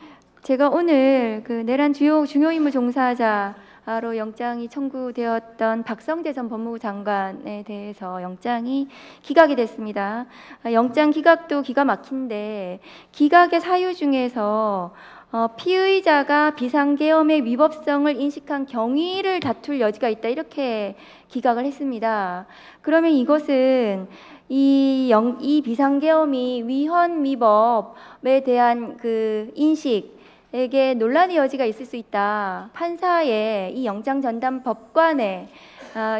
제가 오늘 그 내란 중요 임무 종사자로 영장이 청구되었던 박성재 전 법무부 장관에 대해서 영장이 기각이 됐습니다. 영장 기각도 기가 막힌데 기각의 사유 중에서 피의자가 비상계엄의 위법성을 인식한 경위를 다툴 여지가 있다 이렇게 기각을 했습니다. 그러면 이것은 이 비상계엄이 위헌 위법에 대한 그 인식에게 논란의 여지가 있을 수 있다. 판사의 이 영장 전담 법관의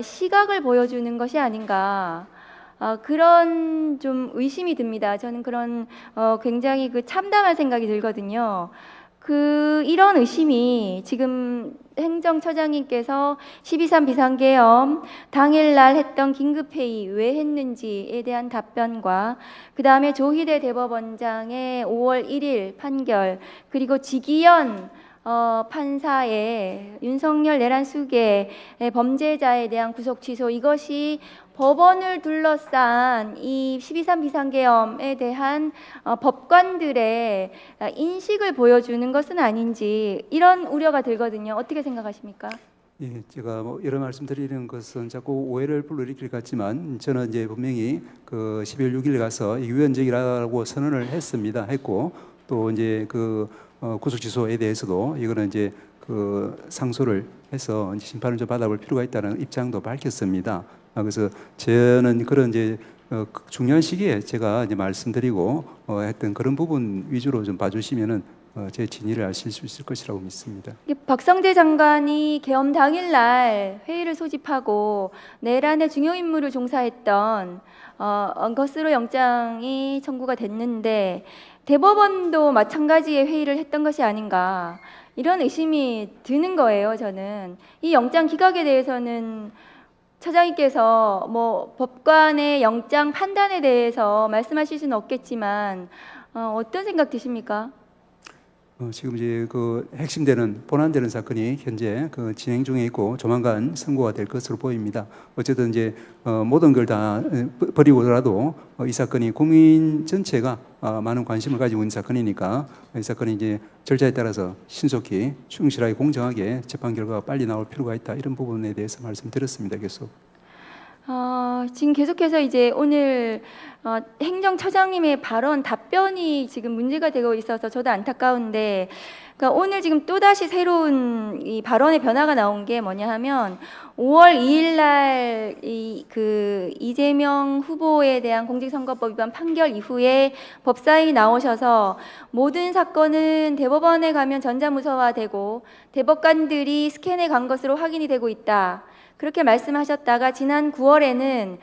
시각을 보여주는 것이 아닌가. 그런 좀 의심이 듭니다. 저는 그런 굉장히 그 참담한 생각이 들거든요. 이런 의심이 지금 행정처장님께서 12.3 비상계엄 당일날 했던 긴급회의 왜 했는지에 대한 답변과 그 다음에 조희대 대법원장의 5월 1일 판결 그리고 지기현 판사의 윤석열 내란 수계 범죄자에 대한 구속 취소 이것이 법원을 둘러싼 이 12.3 비상계엄에 대한 법관들의 인식을 보여주는 것은 아닌지 이런 우려가 들거든요. 어떻게 생각하십니까? 예, 제가 뭐 여러 말씀드리는 것은 자꾸 오해를 불러일으킬 것 같지만 저는 이제 분명히 그 12월 6일 가서 유연적이라고 선언을 했고 또 이제 그 구속 취소에 대해서도 이거는 이제 그 상소를 해서 이제 심판을 좀 받아볼 필요가 있다는 입장도 밝혔습니다. 그래서 저는 그런 이제 중요한 시기에 제가 이제 말씀드리고 했던 그런 부분 위주로 좀 봐주시면은 제 진위를 아실 수 있을 것이라고 믿습니다. 박성재 장관이 계엄 당일날 회의를 소집하고 내란의 중요 임무를 종사했던 것으로 영장이 청구가 됐는데 대법원도 마찬가지의 회의를 했던 것이 아닌가 이런 의심이 드는 거예요. 저는 이 영장 기각에 대해서는 처장님께서 뭐 법관의 영장 판단에 대해서 말씀하실 수는 없겠지만 어떤 생각 드십니까? 지금 이제 그 핵심되는 본안되는 사건이 현재 그 진행 중에 있고 조만간 선고가 될 것으로 보입니다. 어쨌든 이제 모든 걸 다 버리고라도 이 사건이 국민 전체가 많은 관심을 가지고 있는 사건이니까 이 사건이 이제 절차에 따라서 신속히 충실하게 공정하게 재판 결과가 빨리 나올 필요가 있다 이런 부분에 대해서 말씀드렸습니다. 계속. 지금 계속해서 이제 오늘 행정처장님의 발언 답변이 지금 문제가 되고 있어서 저도 안타까운데, 그러니까 오늘 지금 또 다시 새로운 이 발언의 변화가 나온 게 뭐냐 하면 5월 2일 날 이재명 후보에 대한 공직선거법 위반 판결 이후에 법사위 나오셔서 모든 사건은 대법원에 가면 전자무서화되고 대법관들이 스캔해 간 것으로 확인이 되고 있다. 그렇게 말씀하셨다가 지난 9월에는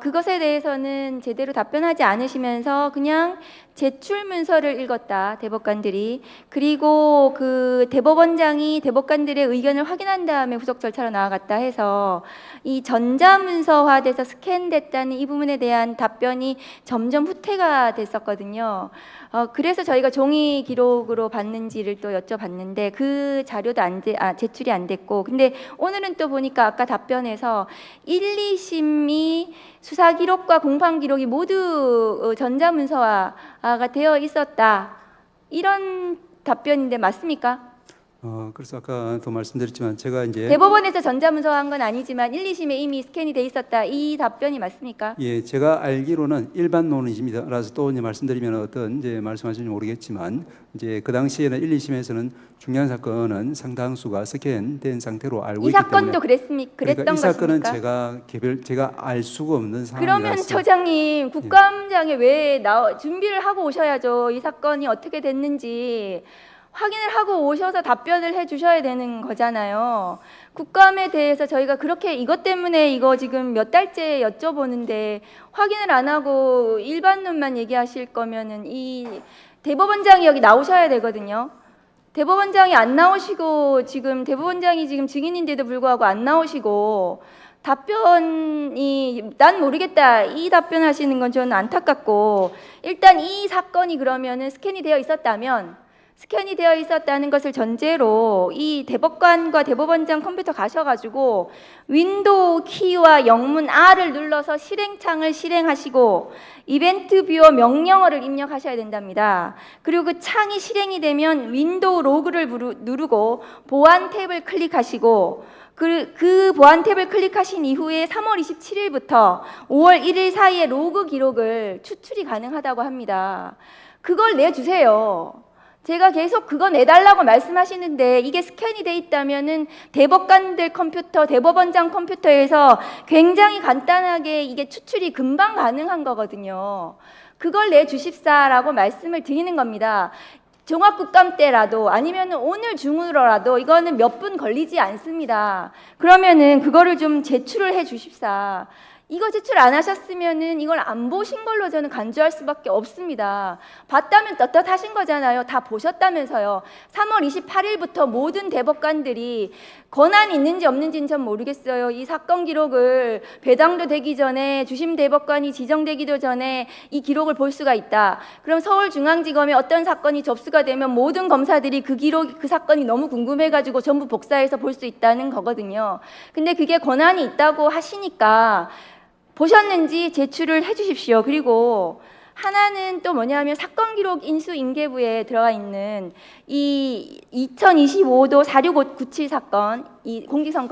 그것에 대해서는 제대로 답변하지 않으시면서 그냥 제출 문서를 읽었다, 대법관들이. 그리고 그 대법원장이 대법관들의 의견을 확인한 다음에 후속 절차로 나아갔다 해서 이 전자문서화돼서 스캔됐다는 이 부분에 대한 답변이 점점 후퇴가 됐었거든요. 그래서 저희가 종이 기록으로 받는지를 또 여쭤봤는데 그 자료도 제출이 안 됐고, 근데 오늘은 또 보니까 아까 답변에서 1, 2심이 수사 기록과 공판 기록이 모두 전자문서화가 되어 있었다, 이런 답변인데 맞습니까? 그래서 아까도 말씀드렸지만 제가 이제 대법원에서 전자문서화한 건 아니지만 1, 2심에 이미 스캔이 돼 있었다, 이 답변이 맞습니까? 예, 제가 알기로는 일반론이십니다. 라서 또 이제 말씀드리면 어떤 이제 말씀하시는지 모르겠지만 이제 그 당시에는 1, 2심에서는 중요한 사건은 상당수가 스캔된 상태로 알고 이 있기 때문에 사건도 그랬던 그러니까 이 사건은 것입니까? 제가 알 수가 없는 상황이라서. 그러면 처장님 국감장에 왜 준비를 하고 오셔야죠. 이 사건이 어떻게 됐는지 확인을 하고 오셔서 답변을 해주셔야 되는 거잖아요. 국감에 대해서 저희가 그렇게 이것 때문에 이거 지금 몇 달째 여쭤보는데 확인을 안 하고 일반론만 얘기하실 거면은 이 대법원장이 여기 나오셔야 되거든요. 대법원장이 안 나오시고 대법원장이 지금 증인인데도 불구하고 안 나오시고 답변이 난 모르겠다, 이 답변하시는 건 저는 안타깝고, 일단 이 사건이 그러면은 스캔이 되어 있었다면 스캔이 되어 있었다는 것을 전제로 이 대법관과 대법원장 컴퓨터 가셔가지고 윈도우 키와 영문 R을 눌러서 실행창을 실행하시고 이벤트 뷰어 명령어를 입력하셔야 된답니다. 그리고 그 창이 실행이 되면 윈도우 로그를 누르고 보안 탭을 클릭하시고 그 보안 탭을 클릭하신 이후에 3월 27일부터 5월 1일 사이에 로그 기록을 추출이 가능하다고 합니다. 그걸 내주세요. 제가 계속 그거 내달라고 말씀하시는데 이게 스캔이 돼 있다면은 대법관들 컴퓨터, 대법원장 컴퓨터에서 굉장히 간단하게 이게 추출이 금방 가능한 거거든요. 그걸 내주십사라고 말씀을 드리는 겁니다. 종합국감 때라도 아니면 오늘 중으로라도 이거는 몇 분 걸리지 않습니다. 그러면은 그거를 좀 제출을 해 주십사. 이거 제출 안 하셨으면은 이걸 안 보신 걸로 저는 간주할 수밖에 없습니다. 봤다면 떳떳하신 거잖아요. 다 보셨다면서요. 3월 28일부터 모든 대법관들이 권한이 있는지 없는지는 전 모르겠어요. 이 사건 기록을 배당도 되기 전에 주심 대법관이 지정되기도 전에 이 기록을 볼 수가 있다. 그럼 서울중앙지검에 어떤 사건이 접수가 되면 모든 검사들이 그 사건이 너무 궁금해가지고 전부 복사해서 볼 수 있다는 거거든요. 근데 그게 권한이 있다고 하시니까 보셨는지 제출을 해 주십시오. 그리고 하나는 또 뭐냐면 사건 기록 인수 인계부에 들어가 있는 이 2025도 46597 사건, 이 공직선거